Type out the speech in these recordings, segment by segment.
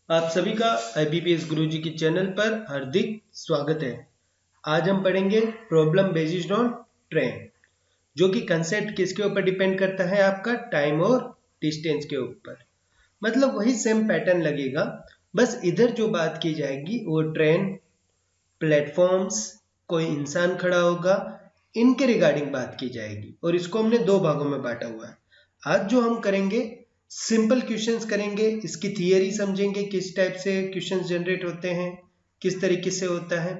आप सभी का IBPS गुरुजी की चैनल पर हार्दिक स्वागत है। आज हम पढ़ेंगे प्रॉब्लम बेस्ड ऑन ट्रेन, जो कि कंसेप्ट किसके ऊपर डिपेंड करता है, आपका टाइम और डिस्टेंस के ऊपर। मतलब वही सेम पैटर्न लगेगा, बस इधर जो बात की जाएगी वो ट्रेन, प्लेटफॉर्म्स, कोई इंसान खड़ा होगा, इनके रिगार्डिंग बात की जाएगी। और इसको हमने दो भागों में बांटा हुआ है। आज जो हम करेंगे सिंपल क्वेश्चंस करेंगे, इसकी थियरी समझेंगे, किस टाइप से क्वेश्चंस जनरेट होते हैं, किस तरीके से होता है।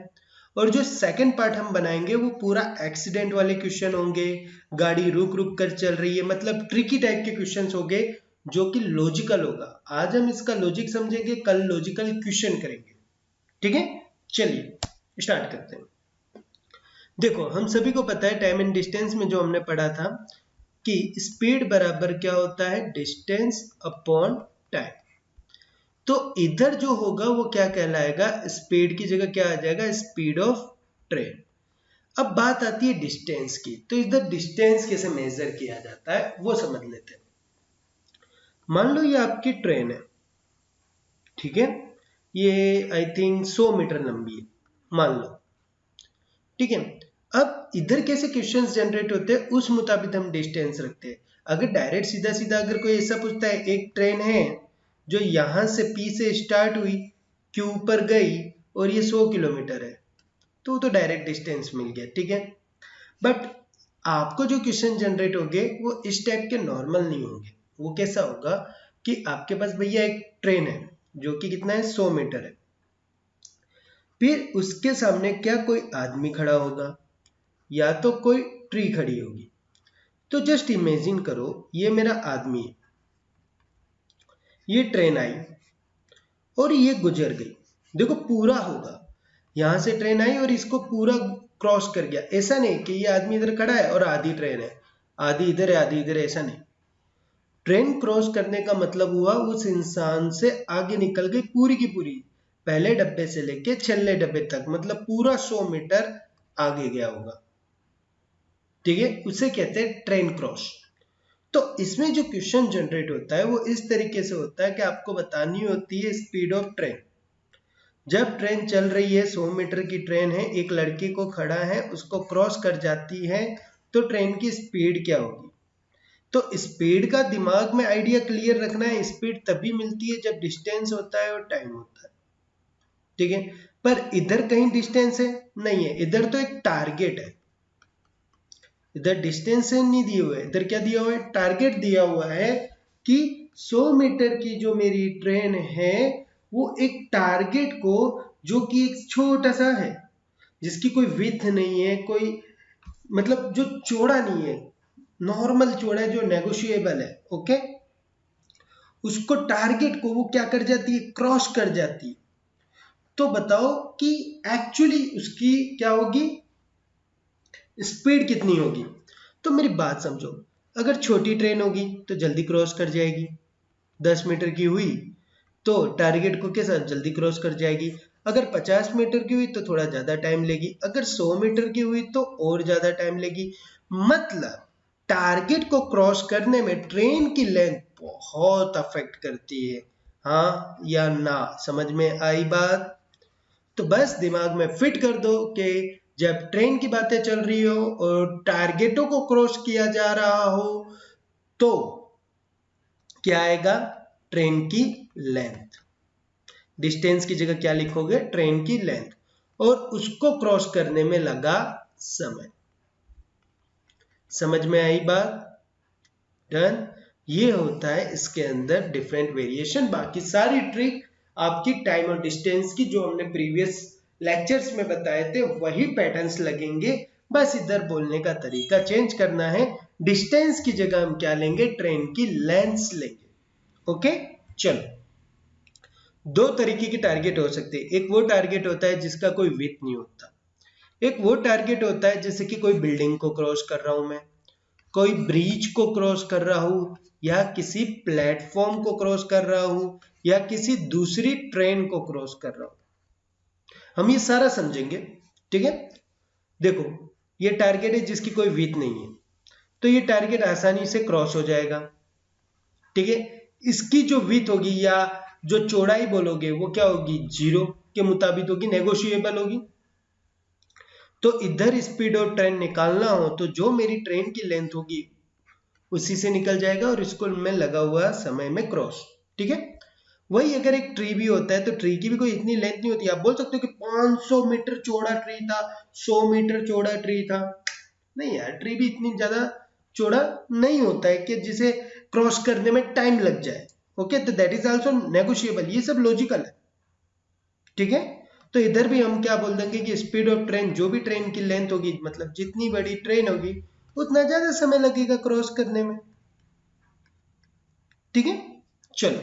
और जो सेकंड पार्ट हम बनाएंगे वो पूरा एक्सीडेंट वाले क्वेश्चन होंगे, गाड़ी रुक रुक कर चल रही है, मतलब ट्रिकी टाइप के क्वेश्चंस होंगे जो कि लॉजिकल होगा। आज हम इसका लॉजिक समझेंगे, कल लॉजिकल क्वेश्चन करेंगे। ठीक है, चलिए स्टार्ट करते हैं। देखो, हम सभी को पता है टाइम एंड डिस्टेंस में जो हमने पढ़ा था कि स्पीड बराबर क्या होता है, डिस्टेंस अपॉन टाइम। तो इधर जो होगा वो क्या कहलाएगा, स्पीड की जगह क्या आ जाएगा, स्पीड ऑफ ट्रेन। अब बात आती है डिस्टेंस की, तो इधर डिस्टेंस कैसे मेजर किया जाता है वो समझ लेते हैं। मान लो ये आपकी ट्रेन है, ठीक है, ये आई थिंक 100 मीटर लंबी है मान लो, ठीक है। अब इधर कैसे क्वेश्चंस जनरेट होते हैं उस मुताबिक हम डिस्टेंस रखते हैं। अगर डायरेक्ट सीधा सीधा अगर कोई ऐसा पूछता है, एक ट्रेन है जो यहां से पी से स्टार्ट हुई, क्यू पर गई और ये 100 किलोमीटर है, तो डायरेक्ट डिस्टेंस मिल गया, ठीक है। बट आपको जो क्वेश्चन जनरेट होंगे वो इस टाइप के नॉर्मल नहीं होंगे। वो कैसा होगा कि आपके पास भैया एक ट्रेन है जो कि कितना है, 100 मीटर है, फिर उसके सामने क्या कोई आदमी खड़ा होगा या तो कोई ट्री खड़ी होगी। तो जस्ट इमेजिन करो ये मेरा आदमी है, ये ट्रेन आई और ये गुजर गई। देखो पूरा होगा, यहां से ट्रेन आई और इसको पूरा क्रॉस कर गया। ऐसा नहीं कि ये आदमी इधर खड़ा है और आधी ट्रेन है, आधी इधर है आधी इधर है, ऐसा नहीं। ट्रेन क्रॉस करने का मतलब हुआ उस इंसान से आगे निकल गई पूरी की पूरी, पहले डब्बे से लेके छल्ले डब्बे तक, मतलब पूरा 100 मीटर आगे गया होगा, ठीक है। उसे कहते हैं ट्रेन क्रॉस। तो इसमें जो क्वेश्चन जनरेट होता है वो इस तरीके से होता है कि आपको बतानी होती है स्पीड ऑफ ट्रेन। जब ट्रेन चल रही है, 100 मीटर की ट्रेन है, एक लड़के को खड़ा है, उसको क्रॉस कर जाती है, तो ट्रेन की स्पीड क्या होगी। तो स्पीड का दिमाग में आइडिया क्लियर रखना है। स्पीड तभी मिलती है जब डिस्टेंस होता है और टाइम होता है, ठीक है। पर इधर कहीं डिस्टेंस है नहीं है, इधर तो एक टारगेट है। इधर डिस्टेंस नहीं दिए हुए, इधर क्या दिया हुआ है, टारगेट दिया हुआ है कि 100 मीटर की जो मेरी ट्रेन है वो एक टारगेट को, जो कि एक छोटा सा है, जिसकी कोई विड्थ नहीं है, कोई मतलब जो चौड़ा नहीं है, नॉर्मल चौड़ा है, जो नेगोशिएबल है, ओके, उसको टारगेट को वो क्या कर जाती है, क्रॉस कर जाती है। तो बताओ कि एक्चुअली उसकी क्या होगी, स्पीड कितनी होगी। तो मेरी बात समझो, अगर छोटी ट्रेन होगी तो जल्दी क्रॉस कर जाएगी, 10 मीटर की हुई तो टारगेट को कैसा जल्दी क्रॉस कर जाएगी। अगर 50 मीटर की हुई तो थोड़ा ज्यादा टाइम लेगी, अगर 100 मीटर की हुई तो और ज्यादा टाइम लेगी। मतलब टारगेट को क्रॉस करने में ट्रेन की लेंथ बहुत अफेक्ट करती है। हाँ या ना, समझ में आई बात। तो बस दिमाग में फिट कर दो कि जब ट्रेन की बातें चल रही हो और टारगेटों को क्रॉस किया जा रहा हो तो क्या आएगा, ट्रेन की लेंथ। डिस्टेंस की जगह क्या लिखोगे, ट्रेन की लेंथ, और उसको क्रॉस करने में लगा समय। समझ में आई बात, डन। ये होता है इसके अंदर डिफरेंट वेरिएशन। बाकी सारी ट्रिक आपकी टाइम और डिस्टेंस की जो हमने प्रीवियस लेक्चर्स में बताए थे वही पैटर्न्स लगेंगे, बस इधर बोलने का तरीका चेंज करना है। डिस्टेंस की जगह हम क्या लेंगे, ट्रेन की लेंथ लेंगे, ओके। चलो, दो तरीके की टारगेट हो सकते हैं। एक वो टारगेट होता है जिसका कोई विड्थ नहीं होता, एक वो टारगेट होता है जैसे कि कोई बिल्डिंग को क्रॉस कर रहा हूं मैं, कोई ब्रिज को क्रॉस कर रहा हूं, या किसी प्लेटफॉर्म को क्रॉस कर रहा हूं, या किसी दूसरी ट्रेन को क्रॉस कर रहा हूं। हम ये सारा समझेंगे, ठीक है। देखो, ये टारगेट है जिसकी कोई विड्थ नहीं है, तो ये टारगेट आसानी से क्रॉस हो जाएगा, ठीक है। इसकी जो विड्थ होगी या जो चौड़ाई बोलोगे वो क्या होगी, 0 के मुताबिक होगी, नेगोशिएबल होगी। तो इधर स्पीड ऑफ ट्रेन निकालना हो तो जो मेरी ट्रेन की लेंथ होगी उसी से निकल जाएगा और इसको मैं लगा हुआ समय में क्रॉस। ठीक है, वही अगर एक ट्री भी होता है तो ट्री की भी कोई इतनी लेंथ नहीं होती। आप बोल सकते हो कि 500 मीटर चौड़ा ट्री था, 100 मीटर चौड़ा ट्री था। नहीं यार, ट्री भी इतनी ज्यादा चौड़ा नहीं होता है कि जिसे क्रॉस करने में टाइम लग जाए। ओके, तो दैट इज आल्सो नेगोशिएबल। ये सब लॉजिकल है। ठीक है, तो इधर भी हम क्या बोल देंगे कि स्पीड ऑफ ट्रेन, जो भी ट्रेन की लेंथ होगी, मतलब जितनी बड़ी ट्रेन होगी उतना ज्यादा समय लगेगा क्रॉस करने में। ठीक है, चलो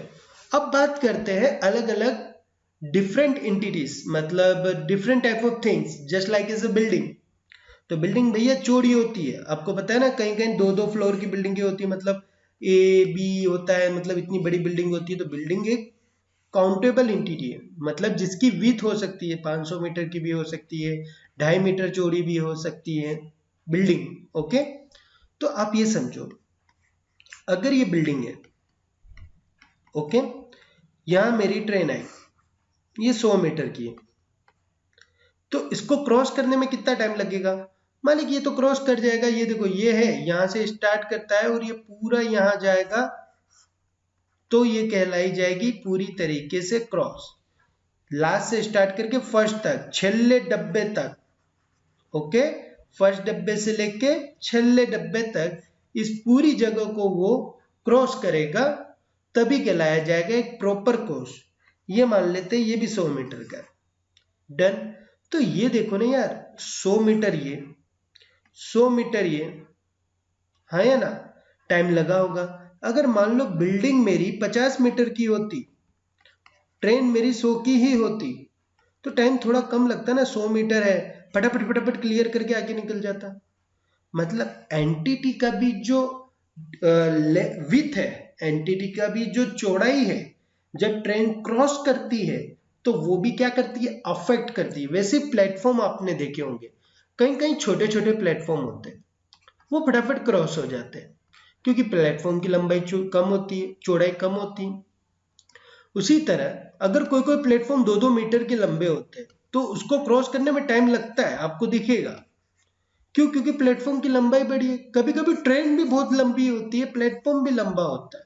अब बात करते हैं अलग अलग डिफरेंट एंटिटीज, मतलब different type of things just like is a building. तो बिल्डिंग भैया चौड़ी होती है, आपको पता है ना, कहीं कहीं 2-2 फ्लोर की बिल्डिंग होती है, मतलब ए बी होता है, मतलब इतनी बड़ी बिल्डिंग होती है। तो बिल्डिंग एक काउंटेबल एंटिटी है, मतलब जिसकी विड्थ हो सकती है 500 मीटर की भी हो सकती है, 2.5 मीटर चौड़ी भी हो सकती है बिल्डिंग। ओके, तो आप ये समझो, अगर ये बिल्डिंग है, ओके, यहां मेरी ट्रेन आई, ये 100 मीटर की है, तो इसको क्रॉस करने में कितना टाइम लगेगा। मान लीजिए ये तो क्रॉस कर जाएगा, ये देखो ये है, यहां से स्टार्ट करता है और ये पूरा यहां जाएगा, तो ये कहलाई जाएगी पूरी तरीके से क्रॉस। लास्ट से स्टार्ट करके फर्स्ट तक, छेल्ले डब्बे तक। ओके, फर्स्ट डब्बे से लेके छेल्ले डब्बे तक इस पूरी जगह को वो क्रॉस करेगा, तभी कहलाया जाएगा एक प्रॉपर कोर्स। ये मान लेते हैं ये भी 100 मीटर का। डन। तो ये देखो ना यार, 100 मीटर ये, 100 मीटर ये, हाँ या ना, टाइम लगा होगा। अगर मान लो बिल्डिंग मेरी 50 मीटर की होती, ट्रेन मेरी 100 की ही होती, तो टाइम थोड़ा कम लगता ना। 100 मीटर है, फटाफट फटाफट क्लियर करके आगे निकल जाता। मतलब एंटिटी का भी जो विथ है, एंटिटी का भी जो चौड़ाई है, जब ट्रेन क्रॉस करती है तो वो भी क्या करती है, अफेक्ट करती है। वैसे प्लेटफॉर्म आपने देखे होंगे, कहीं कहीं छोटे छोटे प्लेटफॉर्म होते हैं, वो फटाफट क्रॉस हो जाते हैं क्योंकि प्लेटफॉर्म की लंबाई कम होती है, चौड़ाई कम होती है। उसी तरह अगर कोई कोई प्लेटफॉर्म 2-2 मीटर के लंबे होते हैं तो उसको क्रॉस करने में टाइम लगता है, आपको दिखेगा। क्यों? क्योंकि प्लेटफॉर्म की लंबाई बड़ी है। कभी कभी ट्रेन भी बहुत लंबी होती है, प्लेटफॉर्म भी लंबा होता है,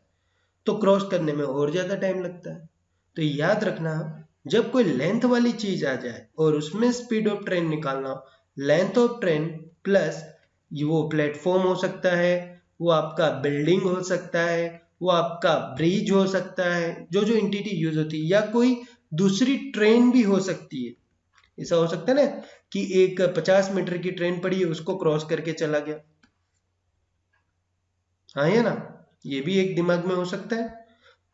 तो क्रॉस करने में और ज्यादा टाइम लगता है। तो याद रखना, जब कोई लेंथ वाली चीज आ जाए और उसमें स्पीड ऑफ ट्रेन निकालना हो, लेंथ ऑफ ट्रेन प्लस वो प्लेटफॉर्म हो सकता है, वो आपका बिल्डिंग हो सकता है, वो आपका ब्रिज हो सकता है, जो जो एंटिटी यूज होती है, या कोई दूसरी ट्रेन भी हो सकती है। ऐसा हो सकता है ना कि एक 50 मीटर की ट्रेन पड़ी है, उसको क्रॉस करके चला गया, हाँ या ना, ये भी एक दिमाग में हो सकता है।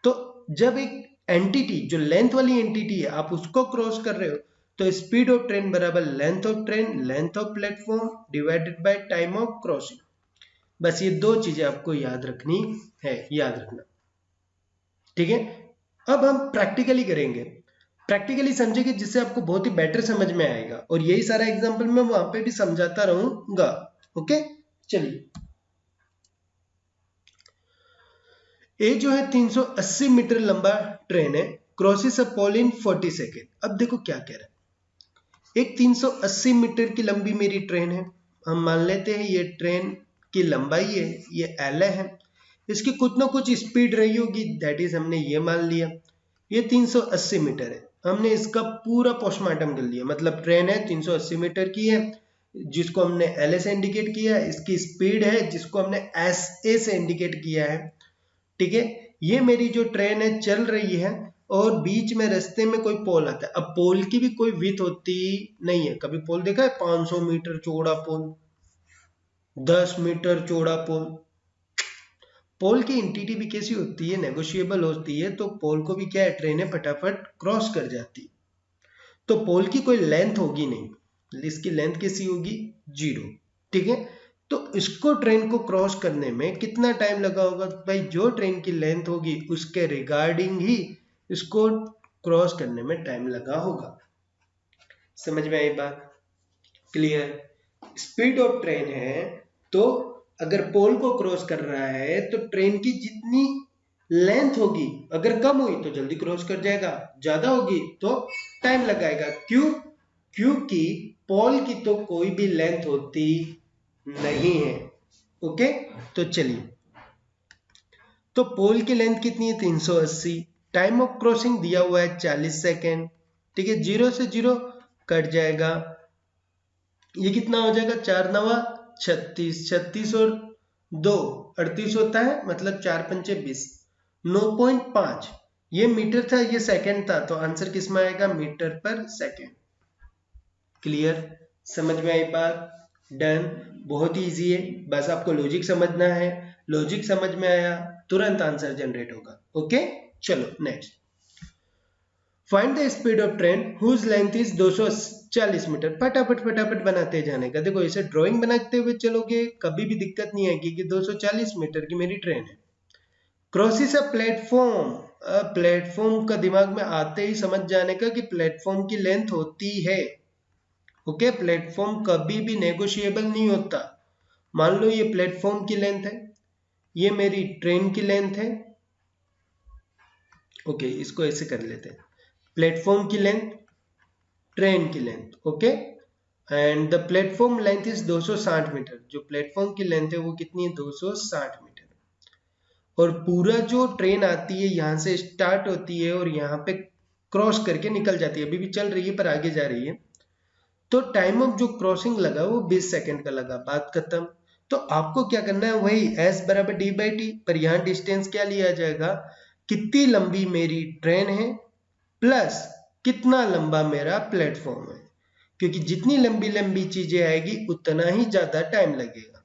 तो जब एक एंटिटी, जो लेंथ वाली एंटिटी है, आप उसको क्रॉस कर रहे हो, तो स्पीड ऑफ ट्रेन बराबर length of train, length of platform divided by time of crossing. बस ये दो चीजें आपको याद रखनी है, याद रखना। ठीक है, अब हम प्रैक्टिकली करेंगे, प्रैक्टिकली समझेंगे, जिससे आपको बहुत ही बेटर समझ में आएगा, और यही सारा एग्जांपल मैं वहां पे भी समझाता रहूंगा। ओके, चलिए, ये जो है 380 मीटर लंबा ट्रेन है, क्रॉसेस अ पोल इन 40 सेकेंड। अब देखो क्या कह रहा है, एक 380 मीटर की लंबी मेरी ट्रेन है, हम मान लेते हैं ये ट्रेन की लंबाई है, ये एल है, इसकी कुछ ना कुछ स्पीड रही होगी, दैट इज हमने ये मान लिया। ये 380 मीटर है, हमने इसका पूरा पोस्टमार्टम कर लिया, मतलब ट्रेन है 380 मीटर की है, जिसको हमने एल से इंडिकेट किया है, इसकी स्पीड है जिसको हमने एस ए से इंडिकेट किया है। ठीक है, ये मेरी जो ट्रेन है चल रही है, और बीच में रास्ते में कोई पोल आता है। अब पोल की भी कोई विड्थ होती नहीं है, कभी पोल देखा है 500 मीटर चौड़ा पोल, 10 मीटर चौड़ा पोल। पोल की एंटिटी भी कैसी होती है, नेगोशिएबल होती है, तो पोल को भी क्या है, ट्रेनें फटाफट क्रॉस कर जाती। तो पोल की कोई लेंथ होगी नहीं, इसकी लेंथ कैसी होगी, 0। ठीक है, तो इसको ट्रेन को क्रॉस करने में कितना टाइम लगा होगा, भाई जो ट्रेन की लेंथ होगी उसके रिगार्डिंग ही इसको क्रॉस करने में टाइम लगा होगा। समझ में आई बात, क्लियर। स्पीड ऑफ ट्रेन है, तो अगर पोल को क्रॉस कर रहा है तो ट्रेन की जितनी लेंथ होगी अगर कम हुई तो जल्दी क्रॉस कर जाएगा, ज्यादा होगी तो टाइम लगाएगा। क्यों? क्योंकि पोल की तो कोई भी लेंथ होती नहीं है। ओके, तो चलिए, तो पोल की लेंथ कितनी है? 380। टाइम ऑफ क्रॉसिंग दिया हुआ है 40 सेकेंड। ठीक है, 0 से 0 कट जाएगा, ये कितना हो जाएगा? 4 नवा 36, 36 और 2 38 होता है, मतलब 4 पंचे 20, 9.5। ये मीटर था, ये सेकंड था, तो आंसर किस में आएगा? मीटर पर सेकंड। क्लियर? समझ में आई बात? डन। बहुत ही इजी है, बस आपको लॉजिक समझना है। लॉजिक समझ में आया, तुरंत आंसर जनरेट होगा। ओके, चलो next. Find the speed of train whose length is 240 metre. फटाफट फटाफट बनाते जाने का। देखो, इसे ड्राइंग बनाते हुए चलोगे कभी भी दिक्कत नहीं आएगी कि 240 मीटर की मेरी ट्रेन है। Crosses a platform. प्लेटफॉर्म का दिमाग में आते ही समझ जाने का कि प्लेटफॉर्म की लेंथ होती है। ओके, प्लेटफॉर्म कभी भी नेगोशिएबल नहीं होता। मान लो ये प्लेटफॉर्म की लेंथ है, ये मेरी ट्रेन की लेंथ है। ओके, इसको ऐसे कर लेते हैं, प्लेटफॉर्म की लेंथ, ट्रेन की length. Okay, and the platform length is 260 metre. जो प्लेटफॉर्म की लेंथ है वो कितनी है? 260 मीटर। और पूरा जो ट्रेन आती है यहां से स्टार्ट होती है और यहाँ पे क्रॉस करके निकल जाती है, अभी भी चल रही है पर आगे जा रही है। तो टाइम ऑफ जो क्रॉसिंग लगा वो 20 सेकंड का लगा, बात खत्म। तो आपको क्या करना है? वही S बराबर डी बाई टी, पर यहाँ डिस्टेंस क्या लिया जाएगा? कितनी लंबी मेरी ट्रेन है प्लस कितना लंबा मेरा प्लेटफॉर्म है, क्योंकि जितनी लंबी लंबी चीजें आएगी उतना ही ज्यादा टाइम लगेगा।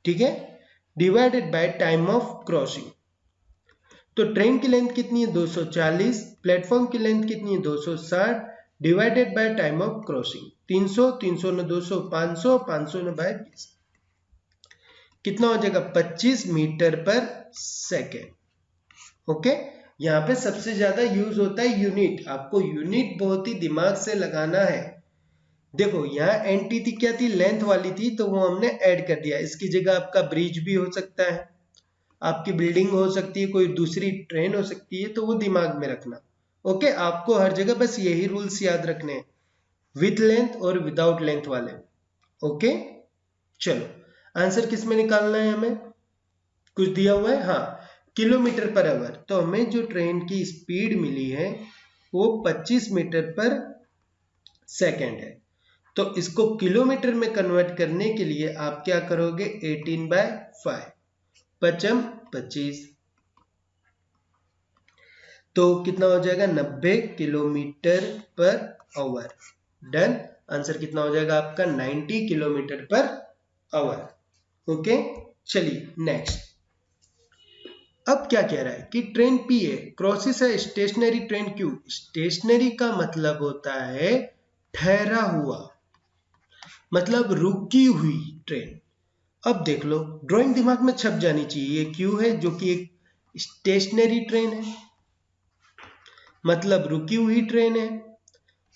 ठीक है, divided by time of crossing. तो ट्रेन की लेंथ कितनी है? 240। प्लेटफॉर्म की लेंथ कितनी है? 260 divided by time of crossing. 300, 300 न 200, 500, 500 न बाय 20, कितना हो जाएगा? 25 मीटर पर सेकेंड। ओके, यहाँ पे सबसे ज्यादा यूज होता है यूनिट। आपको यूनिट बहुत ही दिमाग से लगाना है। देखो, यहाँ एनटी थी, क्या थी? लेंथ वाली थी, तो वो हमने ऐड कर दिया। इसकी जगह आपका ब्रिज भी हो सकता है, आपकी बिल्डिंग हो सकती है, कोई दूसरी ट्रेन हो सकती है, तो वो दिमाग में रखना। ओके, आपको हर जगह बस यही रूल्स याद रखने हैं, विथ लेंथ और विदाउट लेंथ वाले। ओके, चलो आंसर किस में निकालना है हमें? कुछ दिया हुआ है, हाँ, किलोमीटर पर आवर। तो हमें जो ट्रेन की स्पीड मिली है वो 25 मीटर पर सेकेंड है। तो इसको किलोमीटर में कन्वर्ट करने के लिए आप क्या करोगे? 18/5, पचम 25, तो कितना हो जाएगा? 90 kilometre per our. Done. Answer कितना हो जाएगा आपका? 90 किलोमीटर पर आवर। ओके, चलिए नेक्स्ट। अब क्या कह रहा है कि ट्रेन पी है क्रॉसिस है स्टेशनरी ट्रेन क्यू। स्टेशनरी का मतलब होता है ठहरा हुआ, मतलब रुकी हुई ट्रेन। अब देख लो, ड्राइंग दिमाग में छप जानी चाहिए। ये क्यू है जो कि एक स्टेशनरी ट्रेन है, मतलब रुकी हुई ट्रेन है,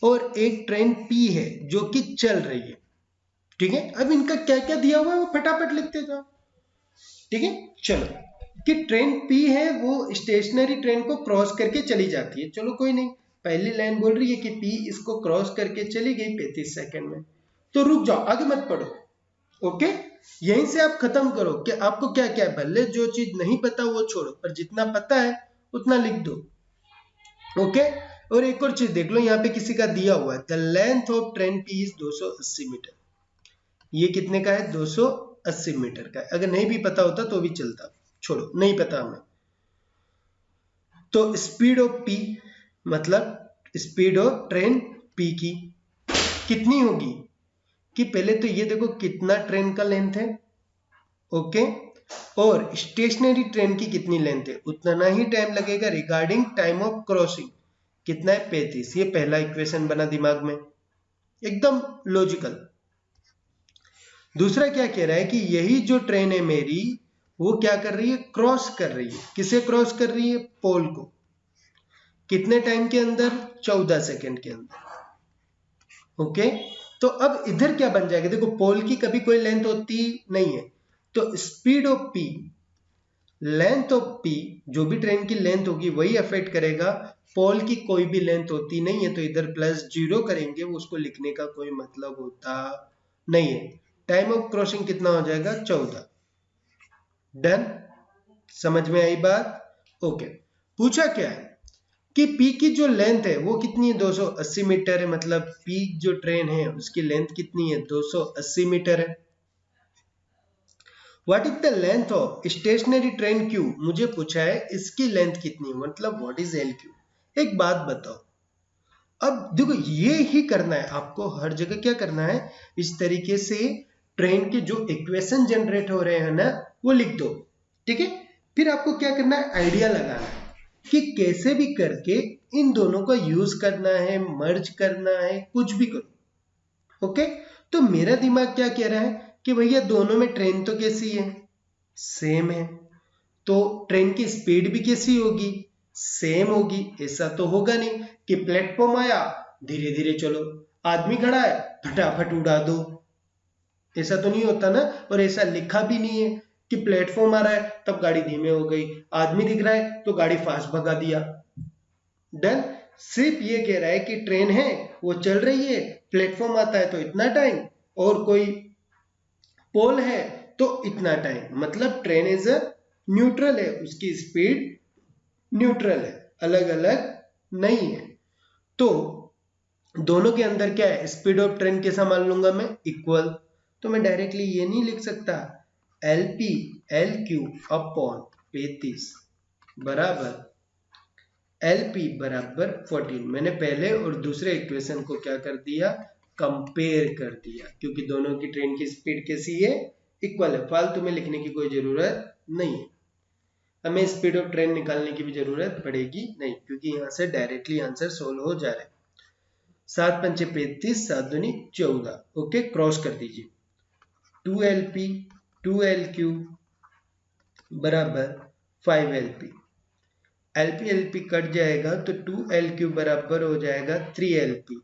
और एक ट्रेन पी है जो कि चल रही है। ठीक है, अब इनका क्या क्या दिया हुआ है वो फटाफट लिखते जाओ। ठीक है, चलो, कि ट्रेन पी है वो स्टेशनरी ट्रेन को क्रॉस करके चली जाती है। चलो कोई नहीं, पहली लाइन बोल रही है कि पी इसको क्रॉस करके चली गई 35 सेकंड में, तो रुक जाओ, आगे मत पढ़ो। ओके, यहीं से आप खत्म करो कि आपको क्या क्या है। भले जो चीज नहीं पता वो छोड़ो, पर जितना पता है उतना लिख दो। ओके, और एक और चीज देख लो, यहाँ पे किसी का दिया हुआ है the length of train P is 280 metre. ये कितने का है? 280 मीटर का है। अगर नहीं भी पता होता तो भी चलता, छोड़ो, नहीं पता हमें। तो स्पीड ऑफ पी, मतलब स्पीड ऑफ ट्रेन पी की कितनी होगी? कि पहले तो ये देखो कितना ट्रेन का लेंथ है। ओके, और स्टेशनरी ट्रेन की कितनी लेंथ है, उतना ही टाइम लगेगा रिगार्डिंग टाइम ऑफ क्रॉसिंग। कितना है? 35। ये पहला इक्वेशन बना दिमाग में, एकदम लॉजिकल। दूसरा क्या कह रहा है कि यही जो ट्रेन है मेरी, वो क्या कर रही है? क्रॉस कर रही है। किसे क्रॉस कर रही है? पोल को। कितने टाइम के अंदर? 14 सेकंड के अंदर। ओके, तो अब इधर क्या बन जाएगा? देखो, पोल की कभी कोई लेंथ होती नहीं है, तो speed of P length of P, जो भी ट्रेन की लेंथ होगी वही अफेक्ट करेगा, पोल की कोई भी लेंथ होती नहीं है तो इधर +0 करेंगे, उसको लिखने का कोई मतलब होता नहीं है। टाइम ऑफ क्रॉसिंग कितना हो जाएगा 14। डन, समझ में आई बात? ओके। पूछा क्या है कि P की जो लेंथ है वो कितनी है 280 मीटर है, मतलब P जो ट्रेन है उसकी लेंथ कितनी है 280 मीटर है। What is the length of stationary train Q, मुझे पूछा है इसकी लेंथ कितनी है, मतलब व्हाट इज LQ। एक बात बताओ, अब देखो ये ही करना है आपको, हर जगह क्या करना है, इस तरीके से ट्रेन के जो इक्वेशन जनरेट हो रहे हैं ना वो लिख दो, ठीक है। फिर आपको क्या करना है, आइडिया लगाना है कि कैसे भी करके इन दोनों का यूज करना है, मर्ज करना है, कुछ भी करो। ओके, तो मेरा दिमाग क्या कह रहा है कि भैया दोनों में ट्रेन तो कैसी है, सेम है, तो ट्रेन की स्पीड भी कैसी होगी, सेम होगी। ऐसा तो होगा नहीं कि प्लेटफॉर्म आया धीरे धीरे चलो, आदमी खड़ा है फटाफट उड़ा दो, ऐसा तो नहीं होता ना। और ऐसा लिखा भी नहीं है कि प्लेटफॉर्म आ रहा है तब गाड़ी धीमे हो गई, आदमी दिख रहा है तो गाड़ी फास्ट भगा दिया। डन, सिर्फ ये कह रहा है कि ट्रेन है वो चल रही है, प्लेटफॉर्म आता है तो इतना टाइम, और कोई पोल है तो इतना टाइम, मतलब ट्रेन इज अ न्यूट्रल है, उसकी स्पीड न्यूट्रल है, अलग अलग नहीं है। तो दोनों के अंदर क्या है, स्पीड ऑफ ट्रेन कैसा मान लूंगा मैं, इक्वल। तो मैं डायरेक्टली ये नहीं लिख सकता LP LQ अपॉन 35 बराबर LP बराबर 14। मैंने पहले और दूसरे इक्वेशन को क्या कर दिया, कंपेयर कर दिया, क्योंकि दोनों की ट्रेन की स्पीड कैसी है, इक्वल है। फालतू में लिखने की कोई जरूरत नहीं है, हमें स्पीड ऑफ ट्रेन निकालने की भी जरूरत पड़ेगी नहीं, क्योंकि यहां से डायरेक्टली आंसर सोल्व हो जा रहा है। 7 पंचे 35, 7 दूनी 14। ओके, क्रॉस कर दीजिए, 2LP 2LQ बराबर 5LP, LP LP कट जाएगा तो 2LQ बराबर हो जाएगा 3LP।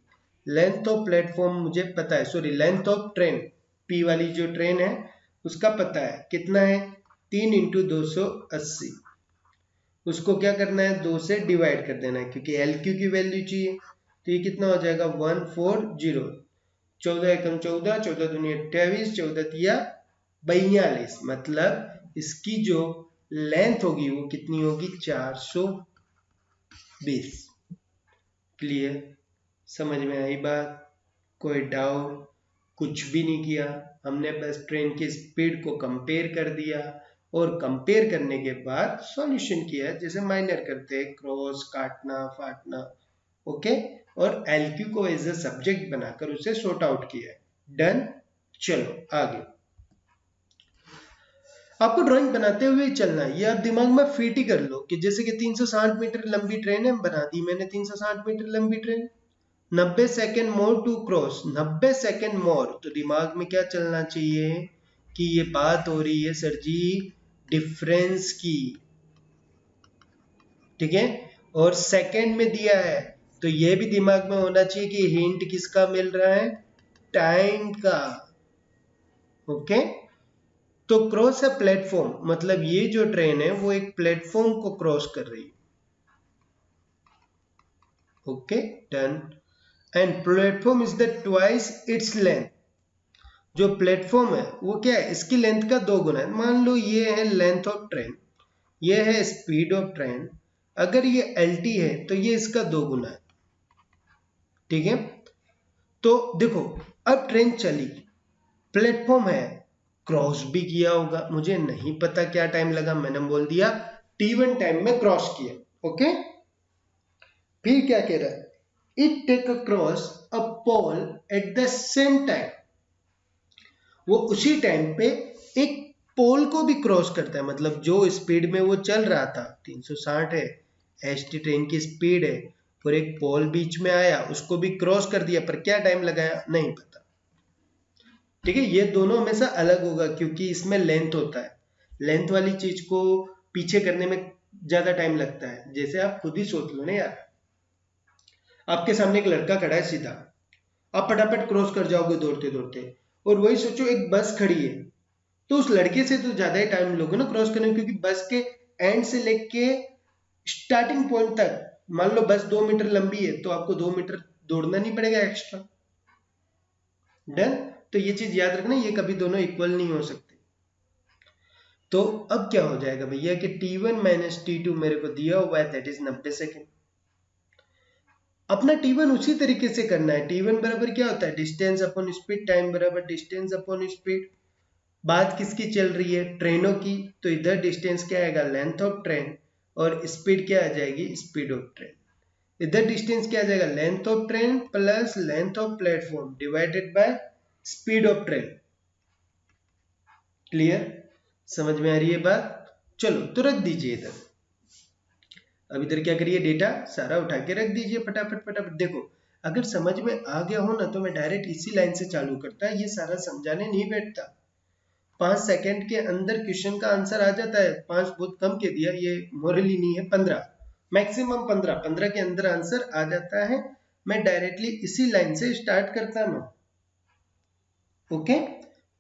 लेंथ ऑफ प्लेटफॉर्म मुझे पता है, sorry length of train, P वाली जो ट्रेन है उसका पता है कितना है, 3 इंटू 280, उसको क्या करना है 2 से डिवाइड कर देना है, क्योंकि LQ की वैल्यू चाहिए। तो ये कितना हो जाएगा 140, 14 एकम 14, 14 दूनी 28, 14 तिया 42, मतलब इसकी जो लेंथ होगी वो कितनी होगी 420। क्लियर, समझ में आई बात? कोई डाउट? कुछ भी नहीं किया हमने, बस ट्रेन की स्पीड को कंपेयर कर दिया और कंपेयर करने के बाद सॉल्यूशन किया, जैसे माइनर करते हैं, क्रॉस काटना फाटना। ओके, और LQ को एज ए सब्जेक्ट बनाकर उसे सॉर्ट आउट किया। डन, चलो आगे। आपको ड्राइंग बनाते हुए चलना है, ये आप दिमाग में फिट ही कर लो कि जैसे कि 360 मीटर लंबी ट्रेन है, बना दी मैंने 360 मीटर लंबी train, 90 second more to cross, 90 second more. तो दिमाग में क्या चलना चाहिए कि ये बात हो रही है सर जी डिफरेंस की, ठीक है, और सेकेंड में दिया है तो ये भी दिमाग में होना चाहिए कि हिंट किसका मिल रहा है, टाइम का। ओके, तो क्रॉस है प्लेटफॉर्म, मतलब ये जो ट्रेन है वो एक प्लेटफॉर्म को क्रॉस कर रही है। Okay, done. And platform is the twice its length, जो प्लेटफॉर्म है वो क्या है, इसकी लेंथ का 2 गुना है। मान लो ये है लेंथ ऑफ ट्रेन, ये है स्पीड ऑफ ट्रेन, अगर ये LT है तो ये इसका 2 गुना है, ठीक है। तो देखो अब ट्रेन चली, प्लेटफॉर्म है, क्रॉस भी किया होगा, मुझे नहीं पता क्या टाइम लगा, मैंने बोल दिया T1 टाइम में क्रॉस किया। ओके, फिर क्या कह रहा है, it take a cross a pole at the same time, वो उसी टाइम पे एक पोल को भी क्रॉस करता है, मतलब जो स्पीड में वो चल रहा था 360 है HT ट्रेन की स्पीड है, और एक पोल बीच में आया उसको भी क्रॉस कर दिया, पर क्या टाइम लगाया नहीं पता, ठीक है। ये दोनों हमेशा अलग होगा क्योंकि इसमें लेंथ होता है, लेंथ वाली चीज को पीछे करने में ज्यादा टाइम लगता है। जैसे आप खुद ही सोच लो ना यार, आपके सामने एक लड़का खड़ा है सीधा, आप फटाफट क्रॉस कर जाओगे दौड़ते दौड़ते, और वही सोचो एक बस खड़ी है तो उस लड़के से तो ज्यादा ही टाइम लोगे ना क्रॉस करने में, क्योंकि बस के एंड से लेके स्टार्टिंग पॉइंट तक मान लो बस 2 मीटर लंबी है तो आपको 2 मीटर दौड़ना नहीं पड़ेगा एक्स्ट्रा। डन। तो ये चीज याद रखना, ये कभी दोनों इक्वल नहीं हो सकते। तो अब क्या हो जाएगा भैया कि t1 माइनस t2 मेरे को दिया हुआ है, दैट इज 90 सेकेंड। अपना t1 उसी तरीके से करना है। t1 बराबर क्या होता है, डिस्टेंस अपॉन स्पीड, टाइम बराबर डिस्टेंस अपॉन स्पीड। बात किसकी चल रही है, ट्रेनों की, तो इधर डिस्टेंस क्या आएगा, लेंथ ऑफ ट्रेन, और स्पीड क्या आ जाएगी, स्पीड ऑफ ट्रेन। इधर डिस्टेंस क्या आ जाएगा, length of train plus length of platform divided by speed of train. Clear, समझ में आ रही है बात। चलो तो रख दीजिए इधर। अब इधर क्या करिए, डेटा सारा उठा के रख दीजिए फटाफट फटाफट। देखो अगर समझ में आ गया हो ना तो मैं डायरेक्ट इसी लाइन से चालू करता, ये सारा समझाने नहीं बैठता। 5 सेकंड के अंदर क्वेश्चन का आंसर आ जाता है। 5 बहुत कम के दिया, ये मोरली नहीं है, 15 मैक्सिमम 15 के अंदर आंसर आ जाता है। मैं डायरेक्टली इसी लाइन से स्टार्ट करता हूं। ओके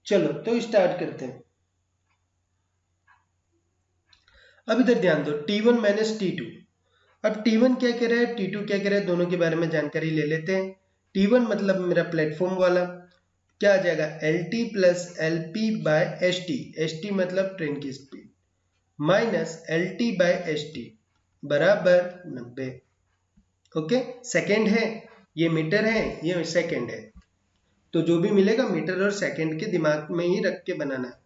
चलो तो स्टार्ट करते हैं। अब इधर ध्यान दो, t1 माइनस t2। अब t1 क्या कह रहा है, t2 क्या कह रहा है, दोनों के बारे में जानकारी ले लेते हैं। t1 मतलब मेरा प्लेटफॉर्म वाला, क्या आ जाएगा, lt plus lp by st, st मतलब ट्रेन की speed, minus lt by st बराबर 90। ओके, सेकेंड है, ये मीटर है, ये सेकेंड है, तो जो भी मिलेगा मीटर और सेकेंड के दिमाग में ही रख के बनाना है।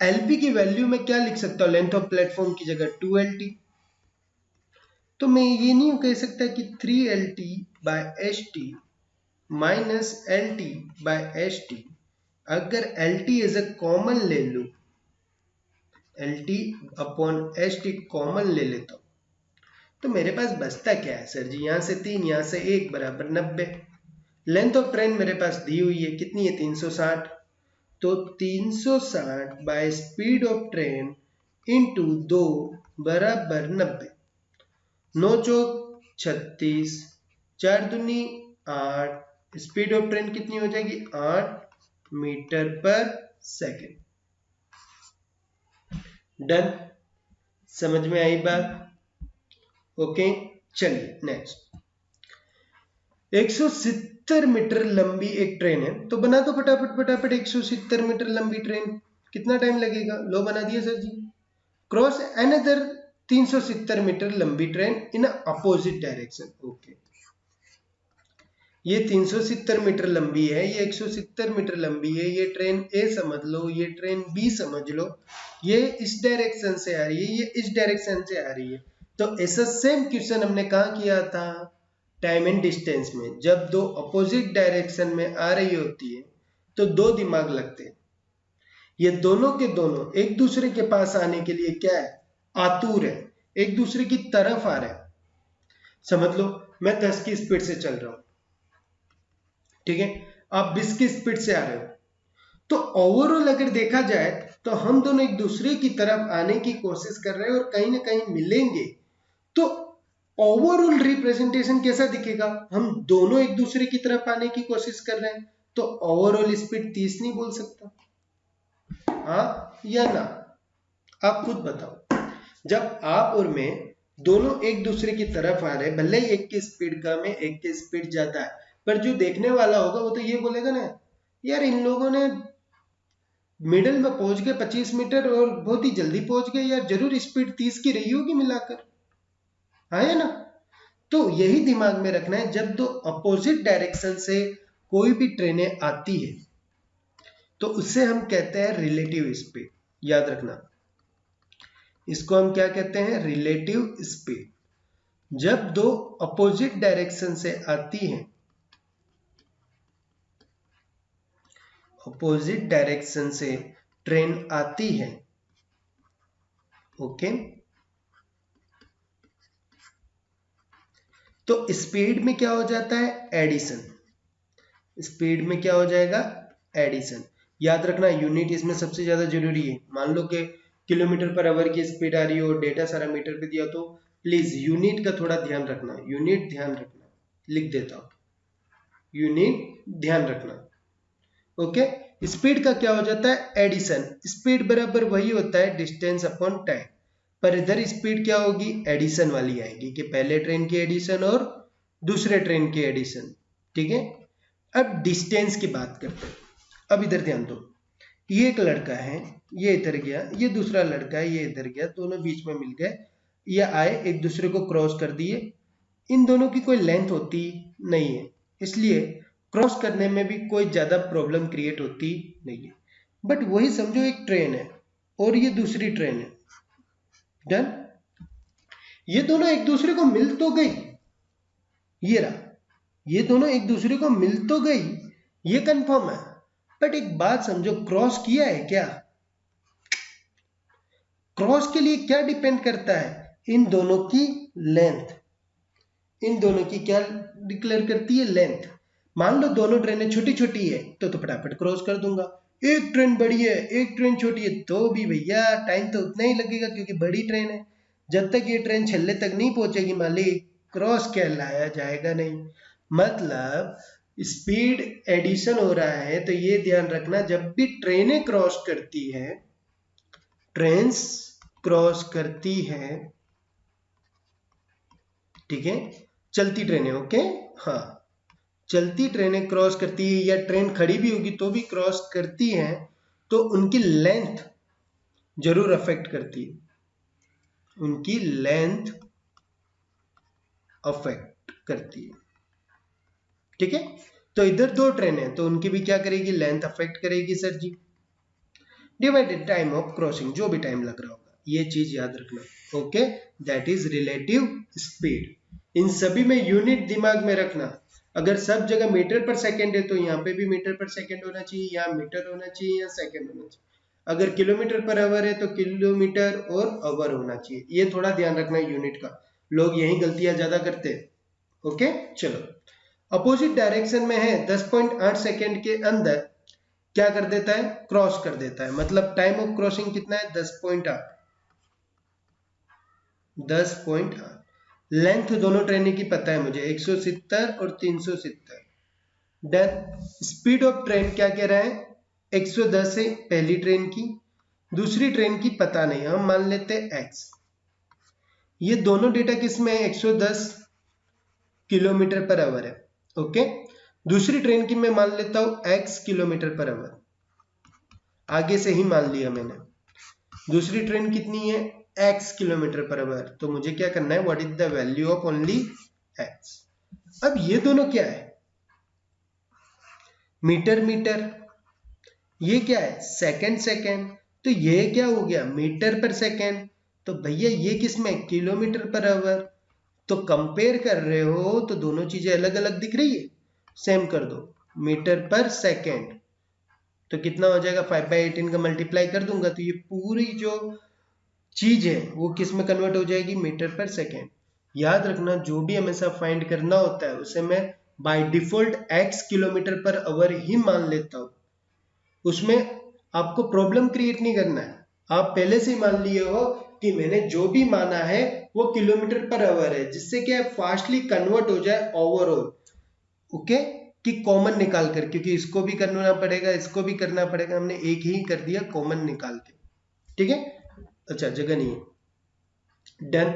LP की वैल्यू में क्या लिख सकता हूं, लेंथ ऑफ प्लेटफॉर्म की जगह 2LT। तो मैं ये नहीं कह सकता कि 3LT by ST minus LT by ST। अगर LT एज अ कॉमन ले लो, LT अपॉन ST कॉमन ले लेता हूं, तो मेरे पास बचता क्या है सर जी, यहां से 3 यहां से 1 बराबर 90। लेंथ ऑफ ट्रेन मेरे पास दी हुई है, कितनी है, 360। तो 360 by speed of train into 2 बराबर 90। 9 चौक 36, 4 दूनी 8, स्पीड ऑफ ट्रेन कितनी हो जाएगी, 8 मीटर पर सेकेंड। डन, समझ में आई बात। ओके चलिए नेक्स्ट। 170 मीटर लंबी एक ट्रेन है, तो बना दो फटाफट फटाफट। 170 मीटर लंबी ट्रेन, कितना टाइम लगेगा, लो बना दिया सर जी। क्रॉस अनदर 370 मीटर लंबी train in opposite direction. Okay, ये 370 मीटर लंबी है, ये 170 मीटर लंबी है, ये ट्रेन ए समझ लो, ये ट्रेन बी समझ लो, ये इस डायरेक्शन से आ रही है, ये इस डायरेक्शन से आ रही है। तो ऐसा सेम क्वेश्चन हमने कहाँ किया था, टाइम एंड डिस्टेंस में। जब दो अपोजिट डायरेक्शन में आ रही होती है तो दो दिमाग लगते हैं। ये दोनों के दोनों एक दूसरे के पास आने के लिए क्या है, आतुर है, एक दूसरे की तरफ आ रहे हैं। समझ लो मैं 10 की स्पीड से चल रहा हूं, ठीक है, आप 20 की स्पीड से आ रहे हो, तो ओवरऑल अगर देखा जाए तो हम दोनों एक दूसरे की तरफ आने की कोशिश कर रहे हैं और कहीं ना कहीं मिलेंगे। तो ओवरऑल रिप्रेजेंटेशन कैसा दिखेगा, हम दोनों एक दूसरे की तरफ आने की कोशिश कर रहे हैं, तो ओवरऑल स्पीड 30 नहीं बोल सकता, हाँ या ना, आप खुद बताओ। जब आप और मैं दोनों एक दूसरे की तरफ आ रहे हैं, भले ही एक की स्पीड कम है एक की स्पीड ज्यादा है, पर जो देखने वाला होगा वो तो ये बोलेगा ना, यार इन लोगों ने मिडिल में पहुंच गए 25 मीटर और बहुत ही जल्दी पहुंच गए, यार जरूर स्पीड 30 की रही होगी मिलाकर, हाँ है ना। तो यही दिमाग में रखना है, जब दो अपोजिट डायरेक्शन से कोई भी ट्रेनें आती है तो उससे हम कहते हैं रिलेटिव स्पीड। याद रखना, इसको हम क्या कहते हैं, रिलेटिव स्पीड। जब दो अपोजिट डायरेक्शन से आती हैं, अपोजिट डायरेक्शन से ट्रेन आती है, ओके, तो स्पीड में क्या हो जाता है, एडिशन। स्पीड में क्या हो जाएगा, एडिशन। याद रखना यूनिट इसमें सबसे ज्यादा जरूरी है। मान लो कि किलोमीटर पर आवर की स्पीड आ रही हो, डेटा सारा मीटर पे दिया, तो प्लीज यूनिट का थोड़ा ध्यान रखना, यूनिट ध्यान रखना, लिख देता हूं, यूनिट ध्यान रखना। ओके, स्पीड का क्या हो जाता है एडिशन, स्पीड बराबर वही होता है डिस्टेंस अपॉन टाइम, पर इधर स्पीड क्या होगी एडिशन वाली आएगी कि पहले ट्रेन की एडिशन और दूसरे ट्रेन की एडिशन। ठीक है, अब डिस्टेंस की बात करते हैं। अब इधर ध्यान दो, ये एक लड़का है, ये इधर गया, ये दूसरा लड़का है, ये इधर गया, दोनों बीच में मिल गए, ये आए एक दूसरे को क्रॉस कर दिए, इन दोनों की कोई लेंथ होती नहीं है, इसलिए क्रॉस करने में भी कोई ज्यादा प्रॉब्लम क्रिएट होती नहीं है। बट वही समझो एक ट्रेन है और ये दूसरी ट्रेन है, डन, ये दोनों एक दूसरे को मिल तो गई, ये रहा, ये दोनों एक दूसरे को मिल तो गई, ये कंफर्म है, बट एक बात समझो क्रॉस किया है क्या, क्रॉस के लिए क्या डिपेंड करता है इन दोनों की लेंथ, इन दोनों की क्या डिक्लेयर करती है लेंथ। मान लो दोनों ट्रेनें छोटी छोटी है तो फटाफट क्रॉस कर दूंगा, एक ट्रेन बड़ी है एक ट्रेन छोटी है तो भी भैया टाइम तो उतना ही लगेगा क्योंकि बड़ी ट्रेन है, जब तक ये ट्रेन छल्ले तक नहीं पहुंचेगी मालिक क्रॉस कहलाया जाएगा नहीं। मतलब स्पीड एडिशन हो रहा है तो ये ध्यान रखना जब भी ट्रेनें क्रॉस करती है, ट्रेन्स क्रॉस करती है, ठीक है, चलती ट्रेनें, ओके, हाँ, चलती ट्रेनें क्रॉस करती है या ट्रेन खड़ी भी होगी तो भी क्रॉस करती हैं, तो उनकी लेंथ जरूर अफेक्ट करती है, उनकी लेंथ अफेक्ट करती है। ठीक है, तो इधर दो ट्रेन है तो उनकी भी क्या करेगी लेंथ अफेक्ट करेगी sir ji, divided time of crossing, जो भी टाइम लग रहा होगा, ये चीज याद रखना, okay, that is relative speed. इन सभी में यूनिट दिमाग में रखना, अगर सब जगह मीटर पर सेकंड है तो यहाँ पे भी मीटर पर सेकंड होना चाहिए, यहाँ मीटर होना चाहिए, या सेकंड होना चाहिए, अगर किलोमीटर पर आवर है तो किलोमीटर और आवर होना चाहिए, ये थोड़ा ध्यान रखना यूनिट का, लोग यही गलतियां ज्यादा करते हैं। ओके, चलो, अपोजिट डायरेक्शन में है 10.8 सेकेंड के अंदर क्या कर देता है क्रॉस कर देता है, मतलब टाइम ऑफ क्रॉसिंग कितना है 10.8, 10.8, लेंथ दोनों ट्रेन की पता है मुझे 170 और 370, डन। स्पीड ऑफ ट्रेन क्या कह रहा है 110 है पहली ट्रेन की, दूसरी ट्रेन की पता नहीं, हम मान लेते हैं x, ये दोनों डेटा किसमें है 110 किलोमीटर पर आवर है, ओके, दूसरी ट्रेन की मैं मान लेता हूं x किलोमीटर पर आवर, आगे से ही मान लिया मैंने, दूसरी ट्रेन कितनी है x किलोमीटर पर आवर, तो मुझे क्या करना है what is the value of only x। अब ये दोनों क्या है मीटर मीटर, ये क्या है सेकंड सेकंड, तो ये क्या हो गया मीटर पर सेकंड, तो भैया ये किसमें किलोमीटर पर आवर, तो कंपेयर कर रहे हो तो दोनों चीजें अलग अलग दिख रही है, सेम कर दो मीटर पर सेकंड, तो कितना हो जाएगा 5/18 का मल्टीप्लाई कर दूंगा तो ये पूरी जो चीज है वो किस में कन्वर्ट हो जाएगी मीटर पर सेकंड। याद रखना जो भी हमेशा फाइंड करना होता है उसे मैं by default x kilometre per hour ही मान लेता हूं, उसमें आपको प्रॉब्लम क्रिएट नहीं करना है, आप पहले से ही मान लिए हो कि मैंने जो भी माना है वो किलोमीटर पर आवर है, जिससे क्या फास्टली कन्वर्ट हो जाए ओवरऑल, ओके, कि कॉमन निकाल कर, क्योंकि इसको भी करना पड़ेगा इसको भी करना पड़ेगा, हमने एक ही कर दिया कॉमन निकाल के, ठीक है, अच्छा जगह नहीं है, डन,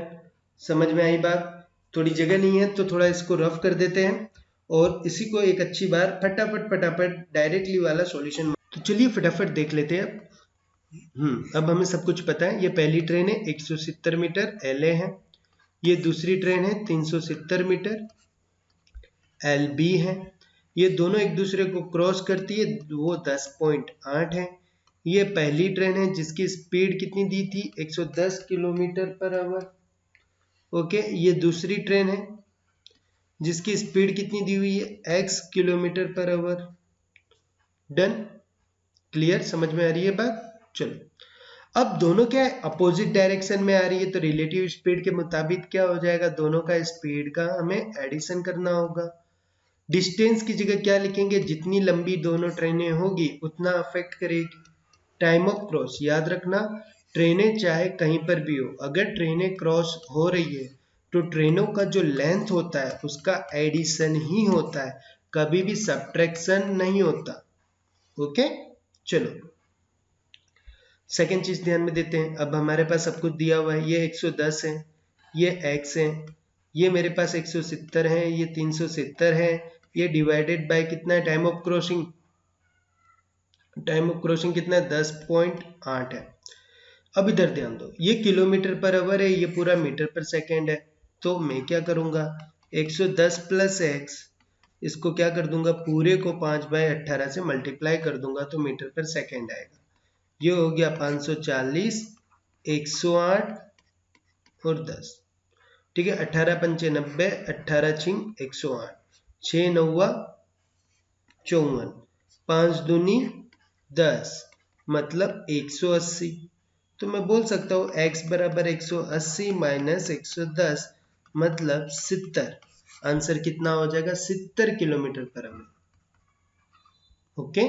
समझ में आई बात, थोड़ी जगह नहीं है तो थोड़ा इसको रफ कर देते हैं और इसी को एक अच्छी बार फटाफट डायरेक्टली वाला सॉल्यूशन, तो चलिए फटाफट देख लेते हैं। अब हमें सब कुछ पता है, ये पहली ट्रेन है 170 मीटर LA है, ये दूसरी ट्रेन है 370 मीटर LB है, ये दोनों एक दूसरे को क्रॉस करती है वो 10.8 है, ये पहली ट्रेन है जिसकी स्पीड कितनी दी थी 110 किलोमीटर पर आवर, ओके, ये दूसरी ट्रेन है जिसकी स्पीड कितनी दी हुई है x kilometre per our, done, clear, समझ में आ रही है बात। चलो, अब दोनों क्या है अपोजिट डायरेक्शन में आ रही है तो रिलेटिव स्पीड के मुताबिक क्या हो जाएगा दोनों का स्पीड का हमें एडिशन करना होगा, डिस्टेंस की जगह क्या लिखेंगे जितनी लंबी दोनों ट्रेनें होगी उतना अफेक्ट करेगी टाइम ऑफ क्रॉस। याद रखना ट्रेनें चाहे कहीं पर भी हो, अगर ट्रेनें क्रॉस हो रही है तो ट्रेनों का जो लेंथ होता है उसका एडिशन ही होता है, कभी भी सब्ट्रैक्शन नहीं होता, ओके, चलो सेकेंड चीज ध्यान में देते हैं। अब हमारे पास सब कुछ दिया हुआ है, ये 110 है, ये x है, ये मेरे पास 170 है, ये 370 है, ये डिवाइडेड बाय कितना है, time of crossing, time of crossing कितना है, 10.8 है। अब इधर ध्यान दो, ये किलोमीटर पर आवर है, ये पूरा मीटर पर सेकेंड है। तो मैं क्या करूंगा, 110 प्लस x, इसको क्या कर दूंगा, पूरे को 5/18 से मल्टीप्लाई कर दूंगा तो मीटर पर सेकेंड आएगा। ये हो गया 540, 108 और 10, ठीक है। 18 पंचे 90, 18 छिंग 108, 6 9 54, 5 दूनी 10, मतलब 180। तो मैं बोल सकता हूँ x बराबर 180 माइनस 110 मतलब 70। आंसर कितना हो जाएगा, 70 kilometre per our. Okay,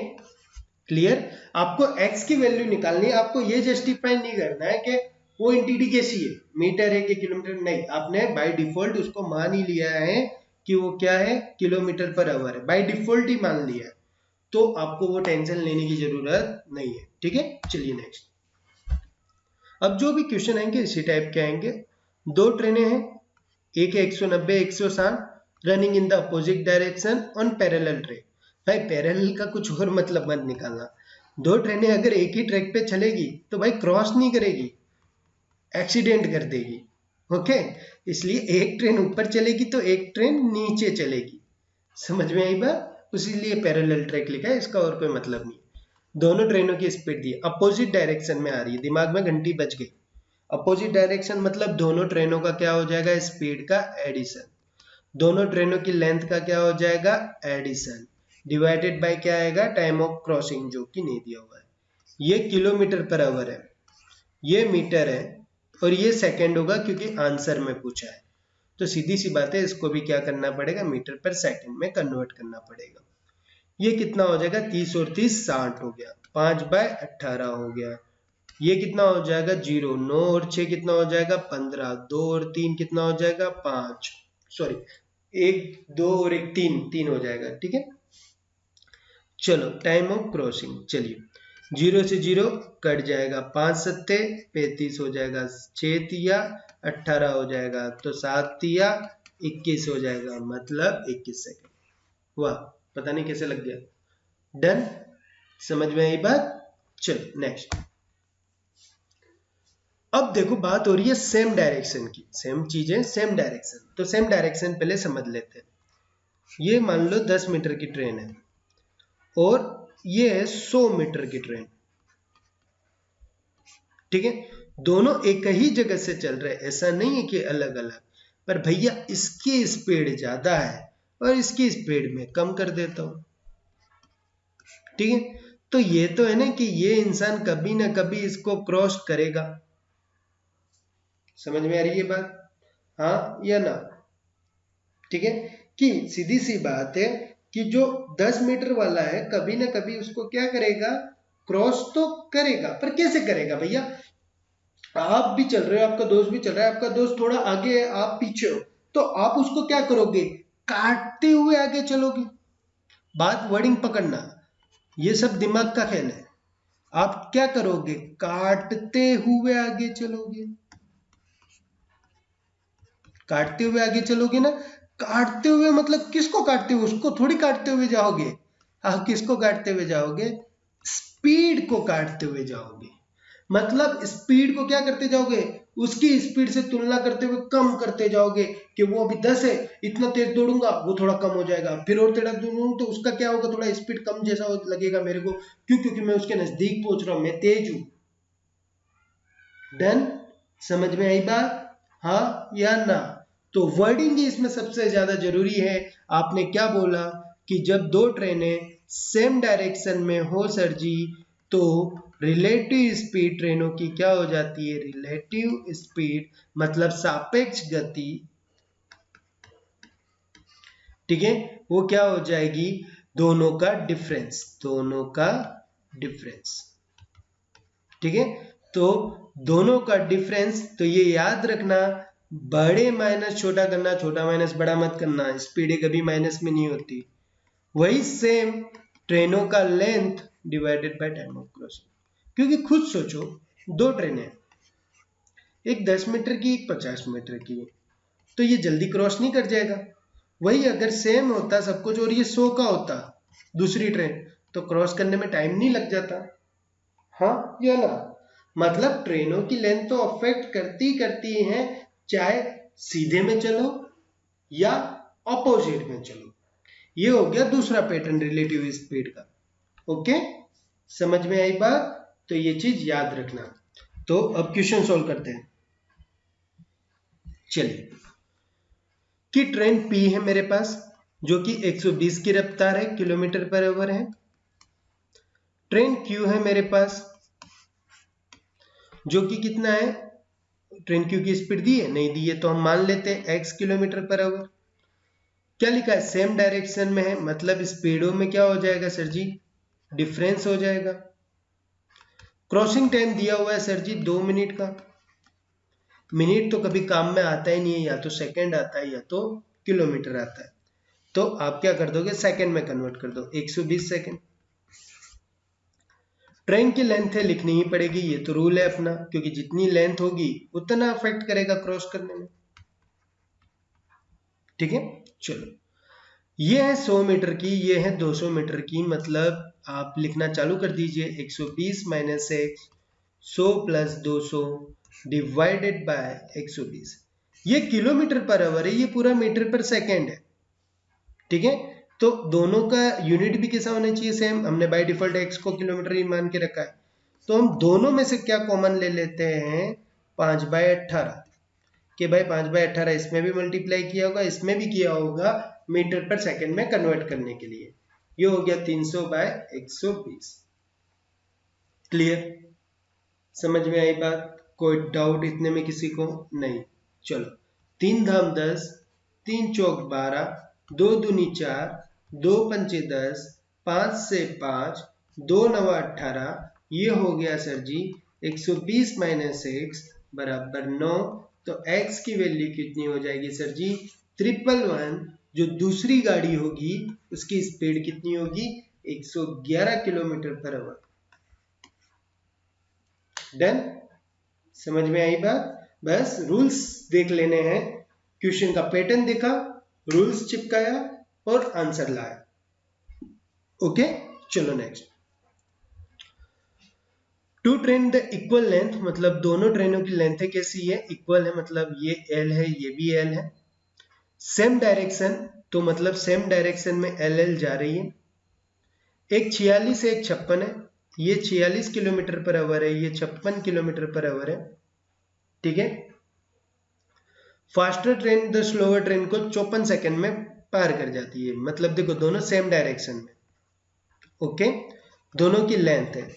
clear. आपको x की वैल्यू निकालनी है, आपको ये जस्टिफाई नहीं करना है कि वो इंटिटी कैसी है, मीटर है कि किलोमीटर, नहीं, आपने बाय डिफॉल्ट उसको मान ही लिया है कि वो क्या है, किलोमीटर पर आवर है, बाय डिफॉल्ट ही मान लिया है। तो आपको वो टेंशन लेने की जरूरत नहीं है, ठीक है। चलिए नेक्स्ट। अब जो भी क्वेश्चन आएंगे इसी टाइप के आएंगे। दो ट्रेनें हैं, एक है 190 160, running in the opposite direction on parallel track. भाई पैरेलल का कुछ और मतलब मत निकालना। दो ट्रेनें अगर एक ही ट्रैक पे चलेगी तो भाई क्रॉस नहीं करेगी, एक्सीडेंट कर देगी। ओके, इसलिए एक ट्रेन ऊपर चलेगी तो एक ट्रेन नीचे चलेगी। समझ में आई बात, इसीलिए पैरेलल ट्रैक लिखा है, इसका और कोई मतलब नहीं। दोनों ट्रेनों की स्पीड दी अपोजिट डायरेक्शन में आ रही है, दिमाग में घंटी बज गई। अपोजिट डायरेक्शन मतलब दोनों ट्रेनों का क्या हो जाएगा, स्पीड का एडिशन। दोनों ट्रेनों की लेंथ का क्या हो जाएगा, एडिशन, डिवाइडेड बाय क्या आएगा, टाइम ऑफ क्रॉसिंग, जो कि नहीं दिया हुआ है। ये किलोमीटर पर आवर है, ये मीटर है और ये सेकंड होगा क्योंकि आंसर में पूछा है। तो सीधी सी बात है, इसको भी क्या करना पड़ेगा, मीटर पर सेकंड में कन्वर्ट करना पड़ेगा। ये कितना हो जाएगा, 30 और 30 60 हो गया, 5/18 हो गया। ये कितना हो जाएगा, 0, 9 और 6 कितना हो जाएगा, 15, 2 और 3 कितना हो जाएगा, 5, सॉरी 1 2 और 1 3, 3 हो जाएगा, ठीक है। चलो टाइम ऑफ क्रॉसिंग, चलिए 0 से 0 कट जाएगा, 5 सत्ते 35 हो जाएगा, 6 तिया 18 हो जाएगा, तो 7 तिया 21 हो जाएगा, मतलब 21 सेकेंड। वाह, पता नहीं कैसे लग गया। डन, समझ में आई बात। चलो नेक्स्ट। अब देखो बात हो रही है सेम डायरेक्शन की, सेम चीजें सेम डायरेक्शन, तो सेम डायरेक्शन पहले समझ लेते हैं। ये मान लो 10 मीटर की ट्रेन है और ये है 100 मीटर की ट्रेन, ठीक है। दोनों एक ही जगह से चल रहे हैं, ऐसा नहीं है कि अलग अलग, पर भैया इसकी स्पीड ज्यादा है और इसकी स्पीड में कम कर देता हूं, ठीक है। तो ये तो है ना कि ये इंसान कभी ना कभी इसको क्रॉस करेगा। समझ में आ रही है बात, हाँ या ना, ठीक है। कि सीधी सी बात है कि जो 10 मीटर वाला है कभी ना कभी उसको क्या करेगा, क्रॉस तो करेगा, पर कैसे करेगा भैया। आप भी चल रहे हो, आपका दोस्त भी चल रहा है, आपका दोस्त थोड़ा आगे है, आप पीछे हो, तो आप उसको क्या करोगे, काटते हुए आगे चलोगे। बात वर्डिंग पकड़ना, ये सब दिमाग का खेल है। आप क्या करोगे, काटते हुए आगे चलोगे, काटते हुए आगे चलोगे ना। काटते हुए मतलब किसको काटते हुए, उसको थोड़ी काटते हुए जाओगे। आप किसको काटते हुए जाओगे, स्पीड को काटते हुए जाओगे। मतलब स्पीड को क्या करते जाओगे, उसकी स्पीड से तुलना करते हुए कम करते जाओगे कि वो अभी 10 है, इतना तेज दौड़ूंगा वो थोड़ा कम हो जाएगा, फिर और तेज दौड़ूंगा तो उसका क्या होगा, थोड़ा स्पीड कम जैसा लगेगा मेरे को, क्यों, क्योंकि मैं उसके नजदीक पहुंच रहा हूं, मैं तेज हूं। डन, समझ में आई बात, हाँ या ना। तो वर्डिंग ही इसमें सबसे ज्यादा जरूरी है। आपने क्या बोला कि जब दो ट्रेनें सेम डायरेक्शन में हो सर जी, तो रिलेटिव स्पीड ट्रेनों की क्या हो जाती है, रिलेटिव स्पीड मतलब सापेक्ष गति, ठीक है, वो क्या हो जाएगी, दोनों का डिफरेंस, दोनों का डिफरेंस, ठीक है। तो दोनों का डिफरेंस, तो ये याद रखना, बड़े माइनस छोटा करना, छोटा माइनस बड़ा मत करना, स्पीड कभी माइनस में नहीं होती। वही सेम ट्रेनों का length divided by time of crossing. क्योंकि खुद सोचो, दो ट्रेनें, एक 10 मीटर की, एक 50 मीटर की, तो ये जल्दी क्रॉस नहीं कर जाएगा। वही अगर सेम होता सब कुछ और ये 100 का होता दूसरी ट्रेन, तो क्रॉस करने में टाइम नहीं लग जाता। हाँ या ना? मतलब ट्रेनों की लेंथ तो अफेक्ट करती हैं, चाहे सीधे में चलो या ऑपोजिट में चलो। ये हो गया दूसरा पैटर्न रिलेटिव स्पीड का। ओके, समझ में आई बात? तो ये चीज याद रखना। तो अब क्वेश्चन सॉल्व करते हैं। चलिए, कि ट्रेन P है मेरे पास, जो कि 120 की रफ्तार है, किलोमीटर पर आवर है। ट्रेन Q है मेरे पास, जो कि कितना है, ट्रेन Q की स्पीड दी है? नहीं दी है, तो हम मान लेते हैं x किलोमीटर पर आवर। क्या लिखा है? सेम डायरेक्शन में है, मतलब स्पीडों में क्या हो जाएगा सर जी? डिफरेंस हो जाएगा। क्रॉसिंग टाइम दिया हुआ है सर जी 2 मिनट का। मिनट तो कभी काम में आता ही नहीं है, या तो सेकंड आता है या तो किलोमीटर आता है। तो आप क्या कर दोगे? सेकंड में कन्वर्ट कर दो, 120 सेकंड। ट्रेन की लेंथ है, लिखनी ही पड़ेगी, ये तो रूल है अपना, क्योंकि जितनी लेंथ होगी उतना अफेक्ट करेगा क्रॉस करने में। ठीक है, चलो, ये है 100 मीटर की, ये है 200 मीटर की। मतलब आप लिखना चालू कर दीजिए, 120 minus x, 100 plus 200 divided by 120। ये किलोमीटर पर आवर है, ये पूरा मीटर पर सेकेंड है। ठीक है, तो दोनों का यूनिट भी कैसा होना चाहिए? सेम। हमने बाय डिफॉल्ट एक्स को किलोमीटर ही मान के रखा है, तो हम दोनों में से क्या कॉमन ले लेते हैं? 5/18, कि भाई 5/18 इसमें भी मल्टीप्लाई किया होगा, इसमें भी किया होगा, मीटर पर सेकंड में कन्वर्ट करने के लिए। ये हो गया 300/120। क्लियर? समझ में आई बात? कोई डाउट इतने में किसी को? नहीं। चलो, 3 धाम 10, 3 चौक 12, 2 दूनी 4, 2 पंचे 10, 5 से 5, 2 नवा 18। ये हो गया सर जी 120 माइनस एक्स बराबर 9। तो x की वैल्यू कितनी हो जाएगी सर जी? 111। जो दूसरी गाड़ी होगी उसकी स्पीड कितनी होगी? 111 किलोमीटर पर आवर। डन? समझ में आई बात? बस रूल्स देख लेने हैं, क्वेश्चन का पैटर्न देखा, रूल्स चिपकाया और आंसर लाया। ओके, चलो next. Two train the equal length, मतलब दोनों ट्रेनों की लेंथ कैसी है? इक्वल है, मतलब ये L है, ये भी L है। सेम डायरेक्शन, तो मतलब सेम डायरेक्शन में LL जा रही है। एक 46 है, एक 56 है। ये 46 किलोमीटर पर आवर है, ये 56 किलोमीटर पर आवर है। ठीक है, faster train the slower train को 54 सेकंड में पार कर जाती है। मतलब देखो, दोनों सेम डायरेक्शन में। ओके, दोनों की लेंथ है।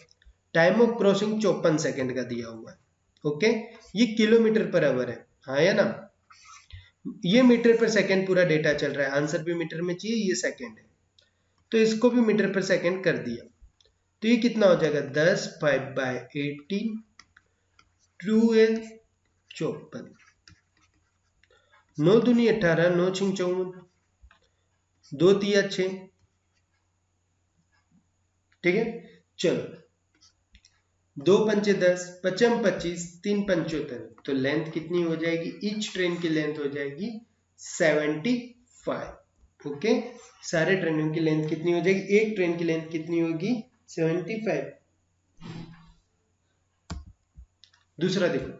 टाइम ऑफ क्रॉसिंग 54 सेकंड का दिया हुआ है। ओके, ये किलोमीटर पर आवर है, हाँ या ना? ये मीटर पर सेकंड पूरा डेटा चल रहा है, आंसर भी मीटर में चाहिए, ये सेकंड है, तो इसको भी मीटर पर सेकंड कर दिया। तो ये कितना हो जाएगा? 10 5/18, 2L 54, 9 दूनी 18, 9 छिंग 54, 2 तिया 6। ठीक है, चलो, 2 पंचे 10, 55 25, 3 75। तो लेंथ कितनी हो जाएगी? ईच ट्रेन की लेंथ हो जाएगी 75। ओके, सारे ट्रेनों की लेंथ कितनी हो जाएगी? एक ट्रेन की लेंथ कितनी होगी? 75। दूसरा देखो,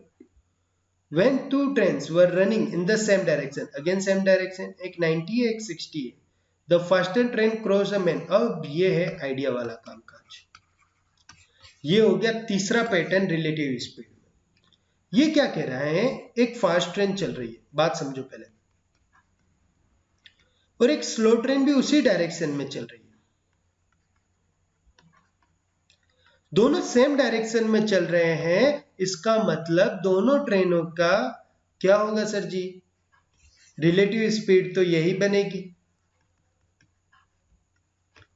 when two trains were running in the same direction, again same direction, एक 90 है, एक 60 है, the faster train crossed a man। अब ये है आइडिया वाला काम काज। ये हो गया तीसरा पैटर्न रिलेटिव स्पीड में। ये क्या कह रहा है? एक फास्ट ट्रेन चल रही है, बात समझो पहले, और एक स्लो ट्रेन भी उसी डायरेक्शन में चल रही है। दोनों सेम डायरेक्शन में चल रहे हैं, इसका मतलब दोनों ट्रेनों का क्या होगा सर जी? रिलेटिव स्पीड तो यही बनेगी।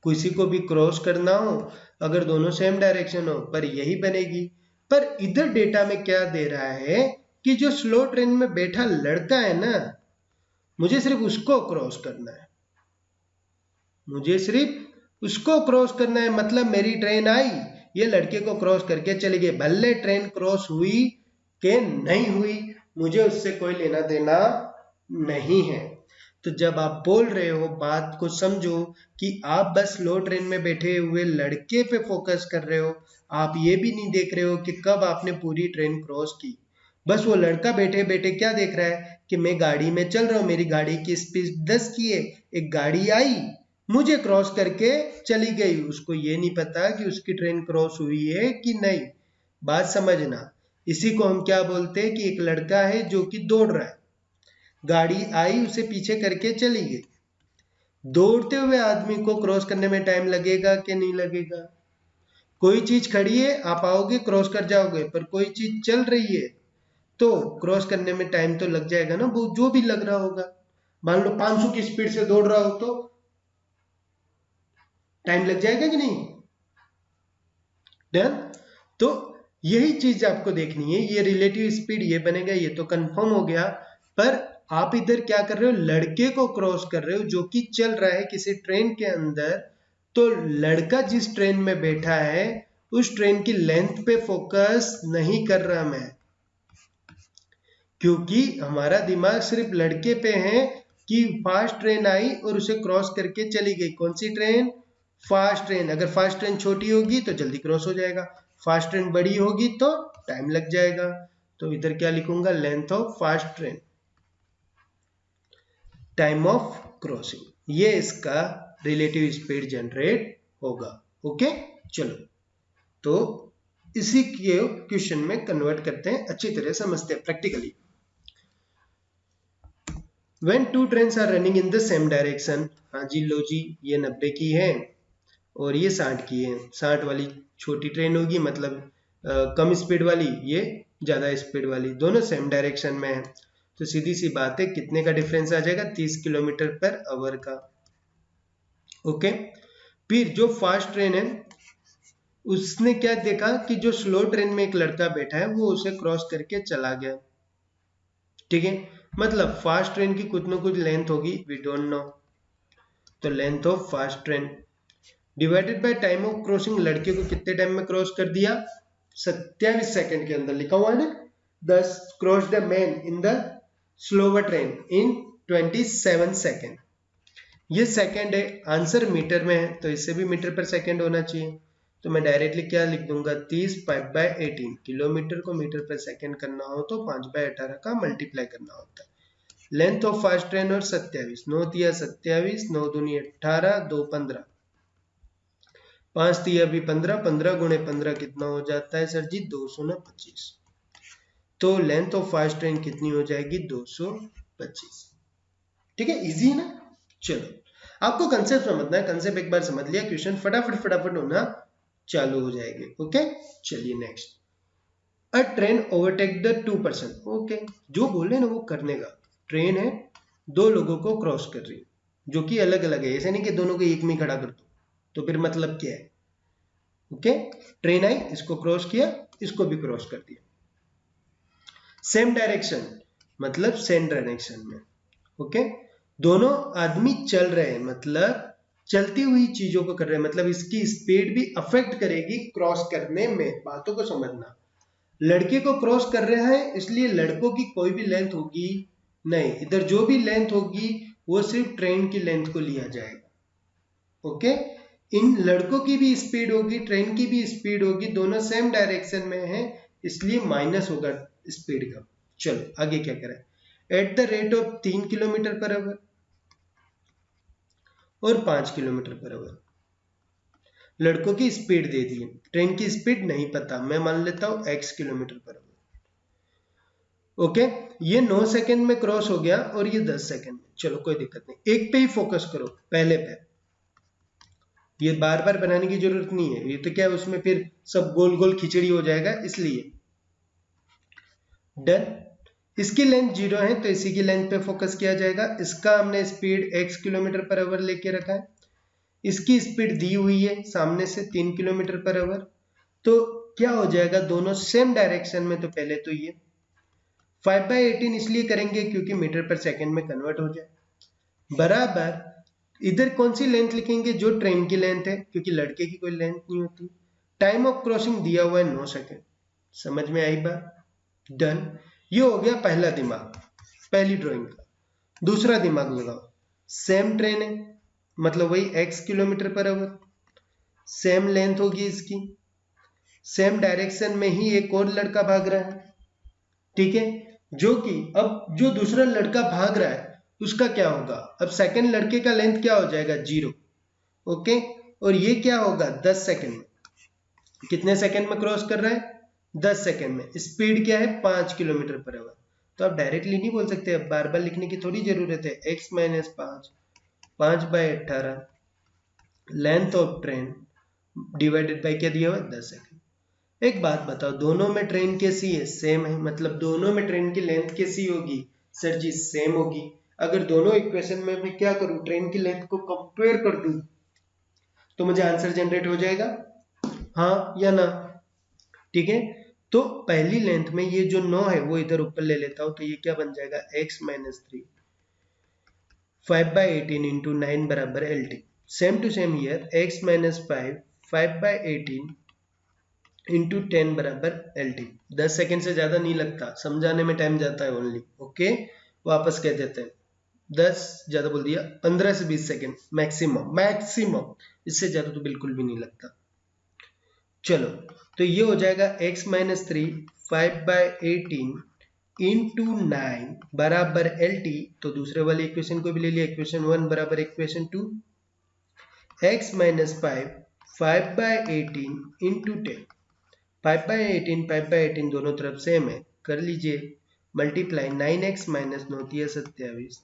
किसी को भी क्रॉस करना हो, अगर दोनों सेम डायरेक्शन हो, पर यही बनेगी। पर इधर डेटा में क्या दे रहा है कि जो स्लो ट्रेन में बैठा लड़का है ना, मुझे सिर्फ उसको क्रॉस करना है, मुझे सिर्फ उसको क्रॉस करना है, मतलब मेरी ट्रेन आई, ये लड़के को क्रॉस करके चली गई, भले ट्रेन क्रॉस हुई कि नहीं हुई, मुझे उससे कोई लेना देना नहीं है। तो जब आप बोल रहे हो, बात को समझो कि आप बस स्लो ट्रेन में बैठे हुए लड़के पे फोकस कर रहे हो, आप ये भी नहीं देख रहे हो कि कब आपने पूरी ट्रेन क्रॉस की। बस वो लड़का बैठे बैठे क्या देख रहा है कि मैं गाड़ी में चल रहा हूँ, मेरी गाड़ी की स्पीड 10 की है, एक गाड़ी आई मुझे क्रॉस करके चली गई, उसको ये नहीं पता कि उसकी ट्रेन क्रॉस हुई है कि नहीं। बात समझना। इसी को हम क्या बोलते हैं कि एक लड़का है जो कि दौड़ रहा है, गाड़ी आई उसे पीछे करके चली गई। दौड़ते हुए आदमी को क्रॉस करने में टाइम लगेगा कि नहीं लगेगा? कोई चीज खड़ी है, आप आओगे क्रॉस कर जाओगे, पर कोई चीज चल रही है तो क्रॉस करने में टाइम तो लग जाएगा ना, वो जो भी लग रहा होगा। मान लो 500 की स्पीड से दौड़ रहा हो तो टाइम लग जाएगा कि नहीं? डन। तो यही चीज आपको देखनी है, ये रिलेटिव स्पीड ये बनेगा, ये तो कंफर्म हो गया। पर आप इधर क्या कर रहे हो, लड़के को क्रॉस कर रहे हो जो कि चल रहा है किसी ट्रेन के अंदर। तो लड़का जिस ट्रेन में बैठा है उस ट्रेन की लेंथ पे फोकस नहीं कर रहा मैं, क्योंकि हमारा दिमाग सिर्फ लड़के पे है कि फास्ट ट्रेन आई और उसे क्रॉस करके चली गई। कौन सी ट्रेन? Fast train. अगर फास्ट ट्रेन छोटी होगी तो जल्दी क्रॉस हो जाएगा, फास्ट ट्रेन बड़ी होगी तो टाइम लग जाएगा। तो इधर क्या लिखूंगा, length of fast train, time of crossing, ये इसका रिलेटिव स्पीड जनरेट होगा। ओके, चलो तो इसी के क्वेश्चन में कन्वर्ट करते हैं, अच्छी तरह समझते हैं practically. When two trains are running in the same direction, हाँ जी लो जी, ये 90 की है और ये 60 की है। 60 वाली छोटी ट्रेन होगी, मतलब कम स्पीड वाली, ये ज़्यादा स्पीड वाली, दोनों सेम डायरेक्शन में है। तो सीधी सी बात है, कितने का डिफरेंस आ जाएगा? 30 किलोमीटर पर आवर का। ओके, फिर जो फास्ट ट्रेन है उसने क्या देखा कि जो स्लो ट्रेन में एक लड़का बैठा है वो उसे क्रॉस करके चला गया। ठीक है, मतलब फास्ट ट्रेन की कुछ ना कुछ लेंथ होगी, वी डोंट नो। तो length of fast train divided by time of crossing, लड़के को कितने टाइम में क्रॉस कर दिया? 27 सेकंड के अंदर, लिखा हुआ है ना, 10 cross the man in the slower train in 27 second. ये सेकंड है, आंसर मीटर में है तो इससे भी मीटर पर सेकंड होना चाहिए। तो मैं डायरेक्टली क्या लिख दूंगा, 30 5/18। किलोमीटर को मीटर पर सेकंड करना हो तो 5/18 का मल्टीप्लाई करना होता है। लेंथ ऑफ फास्ट ट्रेन और 27, 9 तिया 27, 9 दूनी 18, 2 15, 5 तिया भी 15, 15 गुणे 15 कितना हो जाता है सर जी? 225। तो लेंथ ऑफ फास्ट ट्रेन कितनी हो जाएगी? 225। ठीक है, इजी है ना। चलो, आपको कंसेप्ट समझना है, कंसेप्ट एक बार समझ लिया, क्वेश्चन फटाफट फटाफट होना चालू हो जाएंगे। ओके, चलिए next. A train overtake the 2 person. Okay, जो बोले ना वो करने का। ट्रेन है, दो लोगों को क्रॉस कर रही है जो कि अलग अलग है, ऐसे नहीं कि दोनों को एक में खड़ा कर दो, तो फिर मतलब क्या है? ओके, ट्रेन आई, इसको क्रॉस किया, इसको भी क्रॉस कर दिया। सेम डायरेक्शन, मतलब सेम डायरेक्शन में। ओके, दोनों आदमी चल रहे हैं, मतलब चलती हुई चीजों को कर रहे हैं, मतलब इसकी स्पीड भी अफेक्ट करेगी क्रॉस करने में। बातों को समझना, लड़के को क्रॉस कर रहा है इसलिए लड़कों की कोई भी लेंथ होगी नहीं, इधर जो भी लेंथ होगी वो सिर्फ ट्रेन की लेंथ को लिया जाएगा। ओके, इन लड़कों की भी स्पीड होगी, ट्रेन की भी स्पीड होगी, दोनों सेम डायरेक्शन में है, इसलिए माइनस होगा स्पीड का। चलो आगे क्या करें, at the rate of 3 kilometre per our और 5 किलोमीटर पर आवर। लड़कों की स्पीड दे दी, ट्रेन की स्पीड नहीं पता, मैं मान लेता हूं x kilometre per our. Okay, ये 9 सेकंड में क्रॉस हो गया और ये 10 सेकंड में। चलो कोई दिक्कत नहीं, एक पे ही फोकस करो, पहले पे। ये बार बार बनाने की जरूरत नहीं है, ये तो क्या है उसमें फिर सब गोल गोल खिचड़ी हो जाएगा, इसलिए डन। इसकी लेंथ 0 है तो इसी की लेंथ पे फोकस किया जाएगा। इसका हमने speed x kilometre per our लेके रखा है, इसकी स्पीड दी हुई है सामने से 3 किलोमीटर पर आवर। तो क्या हो जाएगा, दोनों सेम डायरेक्शन में, तो पहले तो ये 5/18 इसलिए करेंगे क्योंकि मीटर पर सेकंड में कन्वर्ट हो जाए, बराबर इधर कौन सी लेंथ लिखेंगे? जो ट्रेन की लेंथ है, क्योंकि लड़के की कोई लेंथ नहीं होती। टाइम ऑफ क्रॉसिंग दिया हुआ है 9 सेकेंड। समझ में आई बात? डन। ये हो गया पहला दिमाग, पहली ड्राइंग का। दूसरा दिमाग लगाओ। सेम ट्रेन है, मतलब वही x kilometre per our, same length होगी इसकी, सेम डायरेक्शन में ही एक और लड़का भाग रहा है, ठीक है। जो कि अब जो दूसरा लड़का भाग रहा है उसका क्या होगा? अब सेकंड लड़के का लेंथ क्या हो जाएगा? 0। ओके, और ये क्या होगा? 10 सेकंड में। कितने सेकंड में क्रॉस कर रहा है? 10 सेकंड में। स्पीड क्या है? 5 किलोमीटर पर आवर। तो आप डायरेक्टली नहीं बोल सकते, अब बार बार लिखने की थोड़ी जरूरत है। x minus 5, 5/18 length of train divided by क्या दिया हुआ है? 10 सेकंड। एक बात बताओ, दोनों में ट्रेन कैसी है? सेम है, मतलब दोनों में ट्रेन की लेंथ कैसी होगी? सर जी सेम होगी। अगर दोनों इक्वेशन में मैं क्या करूं? ट्रेन की लेंथ को कंपेयर कर दूं तो मुझे आंसर जनरेट हो जाएगा, हाँ या ना? ठीक है, तो पहली लेंथ में ये जो 9 है वो इधर ऊपर ले लेता हूं, तो ये क्या बन जाएगा? x माइनस 3 5/18 इंटू 9 बराबर LT। Same to same here, x minus 5 5/18 into 10 बराबर LT। 10 सेकेंड से ज्यादा नहीं लगता, समझाने में टाइम जाता है ओनली। ओके, वापस कह देते हैं, 10 ज्यादा बोल दिया, 15 से 20 सेकेंड मैक्सिमम, मैक्सिमम, इससे ज्यादा तो बिल्कुल भी नहीं लगता। चलो, तो ये हो जाएगा x माइनस 3 5/18 इंटू 9 बराबर LT। तो दूसरे वाले इक्वेशन को भी ले लिया, इक्वेशन 1 बराबर इक्वेशन 2। x माइनस 5 5/18 इंटू 10, 5/18 5/18 दोनों तरफ सेम है, कर लीजिए multiply. 9x minus 9 27,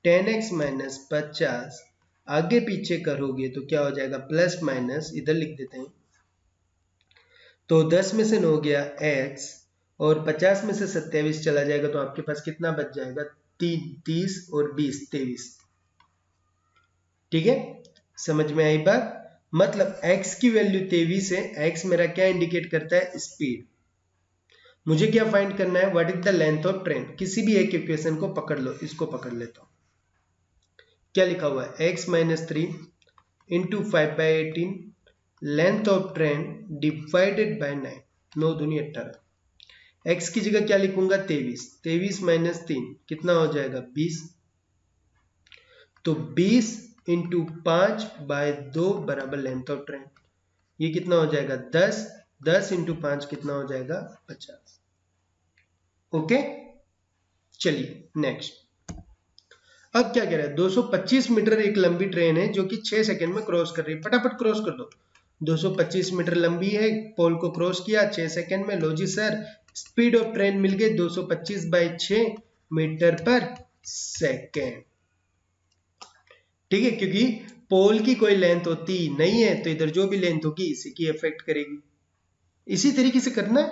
10x minus 50, आगे पीछे करोगे तो क्या हो जाएगा? प्लस माइनस, इधर लिख देते हैं। तो 10 में से 9 गया x, और 50 में से 27 चला जाएगा, तो आपके पास कितना बच जाएगा? 3, 30 और 20 23। ठीक है, समझ में आई बात? मतलब x की वैल्यू 23 है। x मेरा क्या इंडिकेट करता है? स्पीड। मुझे क्या फाइंड करना है? What is the length of train. किसी भी एक इक्वेशन को पकड़ लो, इसको पकड़ लेता हूं। क्या लिखा हुआ है? x minus 3 into 5/18 length of train divided by 9, 9 दूनी 18। x की जगह क्या लिखूंगा? 23, 23 माइनस 3 कितना हो जाएगा? 20। तो 20 इंटू 5/2 बराबर लेंथ ऑफ ट्रेन, ये कितना हो जाएगा? 10, 10 इंटू 5 कितना हो जाएगा? 50। ओके, चलिए नेक्स्ट। अब क्या कह रहा है? 225 मीटर एक लंबी ट्रेन है जो कि 6 सेकंड में क्रॉस कर रही है। फटाफट क्रॉस कर दो। 225 मीटर लंबी है, पोल को क्रॉस किया 6 सेकंड में। लो जी सर, स्पीड ऑफ ट्रेन मिल गई 225/6 मीटर पर सेकेंड। ठीक है, क्योंकि पोल की कोई लेंथ होती नहीं है, तो इधर जो भी लेंथ होगी इसी की इफेक्ट करेगी। इसी तरीके से करना है।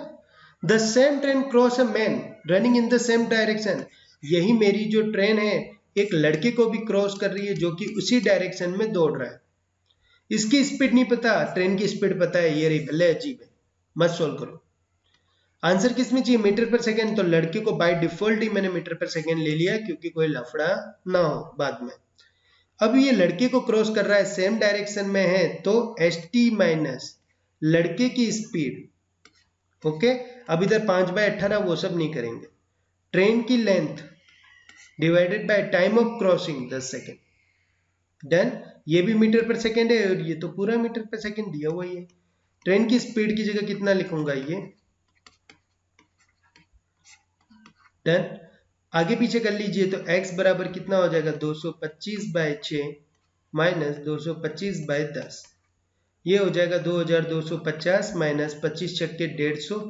The same train cross a man running in the same direction. यही मेरी जो ट्रेन है एक लड़के को भी क्रॉस कर रही है जो कि उसी डायरेक्शन में दौड़ रहा है। इसकी स्पीड नहीं पता, ट्रेन की स्पीड पता है। ये रही, भले अजीब है, मत सोल्व करो। आंसर किस में चाहिए? मीटर पर सेकेंड। तो लड़के को बाय डिफॉल्ट ही मैंने मीटर पर सेकेंड ले लिया, क्योंकि कोई लफड़ा ना हो बाद में। अब ये लड़के को क्रॉस कर रहा है, सेम डायरेक्शन में है, तो st माइनस लड़के की स्पीड। ओके, अब इधर 5/18 वो सब नहीं करेंगे। ट्रेन की length divided by time of crossing 10 second. Done. ये भी मीटर पर सेकेंड है और ये तो पूरा मीटर पर सेकेंड दिया हुआ ही है। ट्रेन की स्पीड की जगह कितना लिखूंगा? ये। डन। आगे पीछे कर लीजिए, तो x बराबर कितना हो जाएगा? 225/6 माइनस 225/10। ये हो जाएगा 2250 माइनस 25 छक्के 150।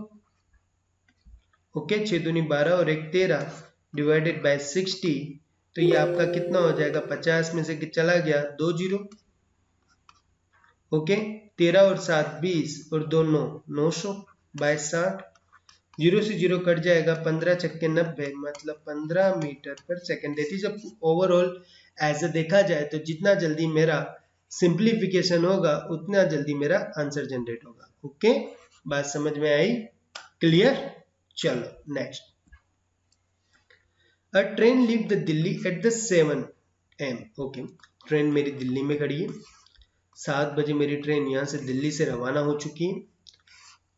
ओके, 6 दूनी 12 और 1 13 डिवाइडेड बाय 60। तो ये आपका कितना हो जाएगा? 50 में से चला गया 2 जीरो। ओके, 13 और 7 20 और 2 9 900/60। 0 से 0 कट जाएगा, 15 छक्के 90, मतलब 15 मीटर पर second. That is overall as a देखा जाए तो जितना जल्दी मेरा सिंप्लीफिकेशन होगा उतना जल्दी मेरा आंसर जनरेट होगा। ओके, बात समझ में आई? क्लियर? चलो next. A train leave the Delhi at the 7 am. Okay. Train मेरी दिल्ली में खड़ी है, 7 बजे मेरी ट्रेन यहाँ से दिल्ली से रवाना हो चुकी है,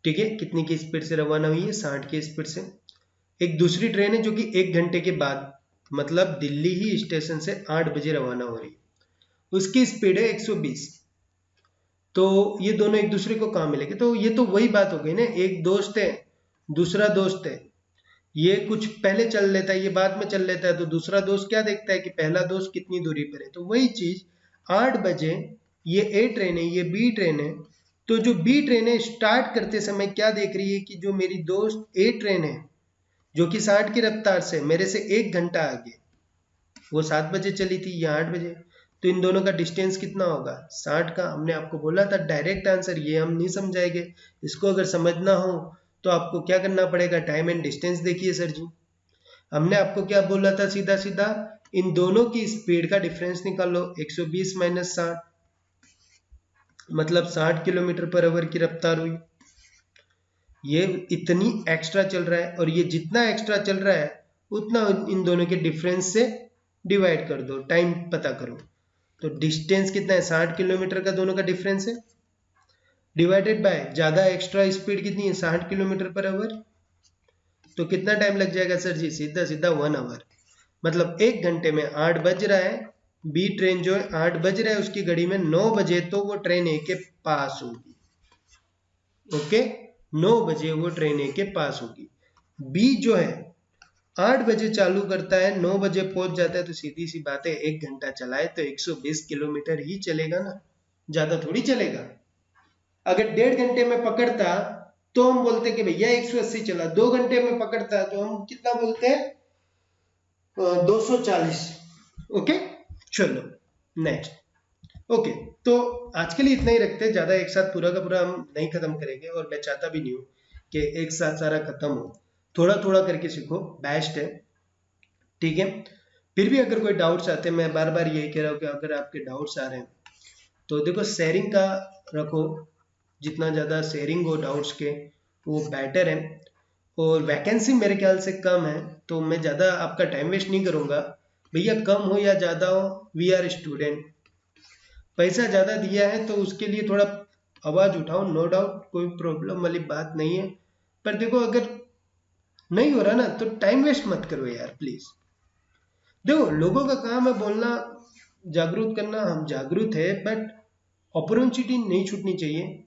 ठीक है। कितनी की स्पीड से रवाना हुई है? 60 की स्पीड से। एक दूसरी ट्रेन है जो कि 1 घंटे के बाद, मतलब दिल्ली ही स्टेशन से 8 बजे रवाना हो रही है, उसकी स्पीड है 120। तो ये दोनों एक दूसरे को कहाँ मिलेंगे? तो ये तो वही बात हो गई ना, एक दोस्त है दूसरा दोस्त है, ये कुछ पहले चल लेता है, ये बाद में चल लेता है, तो दूसरा दोस्त क्या देखता है कि पहला दोस्त कितनी दूरी पर है। तो वही चीज 8 बजे ये ए ट्रेन है, ये बी ट्रेन है, तो जो बी ट्रेन है स्टार्ट करते समय क्या देख रही है कि जो मेरी दोस्त ए ट्रेन है जो कि 60 की रफ्तार से मेरे से 1 घंटा आगे, वो 7 बजे चली थी या 8 बजे, तो इन दोनों का डिस्टेंस कितना होगा? 60 का। हमने आपको बोला था डायरेक्ट आंसर ये हम नहीं समझाएंगे, इसको अगर समझना हो तो आपको क्या करना पड़ेगा? टाइम एंड डिस्टेंस देखिए सर जी। हमने आपको क्या बोला था? सीधा सीधा इन दोनों की स्पीड का डिफरेंस निकालो, 120 माइनस 60, मतलब 60 किलोमीटर पर आवर की रफ्तार हुई। ये इतनी एक्स्ट्रा चल रहा है और ये जितना एक्स्ट्रा चल रहा है उतना इन दोनों के डिफरेंस से डिवाइड कर दो, टाइम पता करो। तो डिस्टेंस कितना है? 60 किलोमीटर का दोनों का डिफरेंस है, डिवाइडेड बाय ज्यादा एक्स्ट्रा स्पीड कितनी है? 60 किलोमीटर पर आवर। तो कितना टाइम लग जाएगा सर जी? सीधा सीधा 1 आवर, मतलब 1 घंटे में 8 बज रहा है, बी ट्रेन जो है 8 बज रहा है उसकी घड़ी में, 9 बजे तो वो ट्रेन ए के पास होगी, ओके। 9 बजे वो ट्रेन ए के पास होगी। बी जो है 8 बजे चालू करता है, 9 बजे पहुंच जाता है, तो सीधी सी बात है 1 घंटा चलाए तो 120 किलोमीटर ही चलेगा ना, ज्यादा थोड़ी चलेगा। अगर 1.5 घंटे में पकड़ता तो हम बोलते कि भैया 180 चला, 2 घंटे में पकड़ता तो हम कितना बोलते हैं? 240। ओके, चलो नेक्स्ट। ओके, तो आज के लिए इतना ही रखते हैं, ज्यादा एक साथ पूरा का पूरा हम नहीं खत्म करेंगे और मैं चाहता भी नहीं हूं कि एक साथ सारा खत्म हो, थोड़ा थोड़ा करके सीखो, बेस्ट है, ठीक है। फिर भी अगर कोई डाउट्स आते हैं, मैं बार बार यही कह रहा हूं कि अगर आपके डाउट्स आ रहे हैं तो देखो शेयरिंग का रखो, जितना ज्यादा शेयरिंग हो डाउट्स के वो बेटर है। और वैकेंसी मेरे ख्याल से कम है, तो मैं ज्यादा आपका टाइम वेस्ट नहीं करूंगा। भैया कम हो या ज्यादा हो, वी आर स्टूडेंट, पैसा ज्यादा दिया है तो उसके लिए थोड़ा आवाज उठाओ, नो डाउट, कोई प्रॉब्लम वाली बात नहीं है। पर देखो अगर नहीं हो रहा ना तो टाइम वेस्ट मत करो यार प्लीज। देखो लोगों का काम है बोलना, जागरूक करना, हम जागरूक है, बट अपॉर्चुनिटी नहीं छूटनी चाहिए।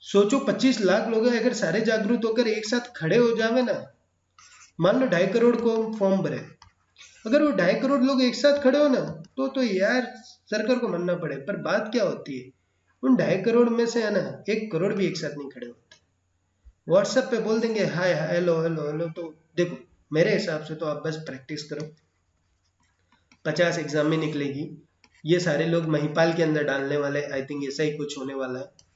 सोचो 25 लाख लोग हैं, अगर सारे जागरूक होकर एक साथ खड़े हो जावे ना, मान लो 2.5 करोड़ को फॉर्म भरे, अगर वो 2.5 करोड़ लोग एक साथ खड़े हो ना तो यार सरकार को मानना पड़े। पर बात क्या होती है, उन 2.5 करोड़ में से है ना 1 करोड़ भी एक साथ नहीं खड़े होते, व्हाट्सएप पे बोल देंगे हाय हेलो हेलो हेलो। तो देखो मेरे हिसाब से तो आप बस प्रैक्टिस करो, 50 एग्जाम में निकलेगी, ये सारे लोग महिपाल के अंदर डालने वाले, आई थिंक ऐसा ही कुछ होने वाला है।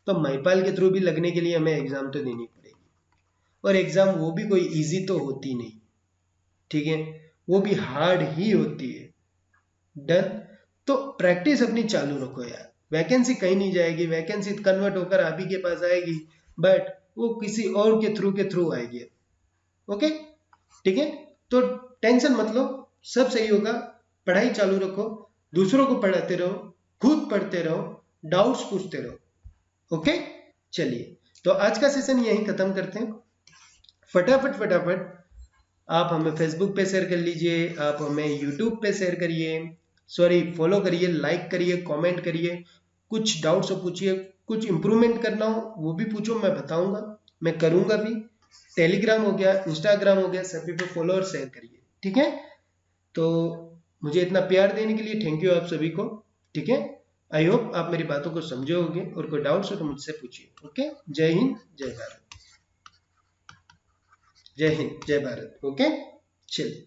तो महिपाल के थ्रू भी लगने के लिए हमें एग्जाम तो देनी पड़ेगी, और एग्जाम वो भी कोई इजी तो होती नहीं, ठीक है, वो भी हार्ड ही होती है। डन, तो प्रैक्टिस अपनी चालू रखो यार, वैकेंसी कहीं नहीं जाएगी, वैकेंसी कन्वर्ट होकर आप ही के पास आएगी, बट वो किसी और के थ्रू आएगी, ओके, ठीक है। तो टेंशन मत लो, सब सही होगा, पढ़ाई चालू रखो, दूसरों को पढ़ाते रहो, खुद पढ़ते रहो, डाउट्स पूछते रहो, ओके। चलिए, तो आज का सेशन यहीं खत्म करते हैं। फटाफट फटाफट आप हमें फेसबुक पे शेयर कर लीजिए, आप हमें यूट्यूब पे शेयर करिए, सॉरी फॉलो करिए, लाइक करिए, कमेंट करिए, कुछ डाउट्स हो पूछिए, कुछ इंप्रूवमेंट करना हो वो भी पूछो, मैं बताऊंगा, मैं करूंगा भी। टेलीग्राम हो गया, इंस्टाग्राम हो गया, सभी पे फॉलो और शेयर करिए, ठीक है। तो मुझे इतना प्यार देने के लिए थैंक यू आप सभी को, ठीक है। आई होप आप मेरी बातों को समझे होंगे, और कोई डाउट्स हो तो मुझसे पूछिए, ओके। जय हिंद जय भारत, जय हिंद जय भारत, ओके। चलिए।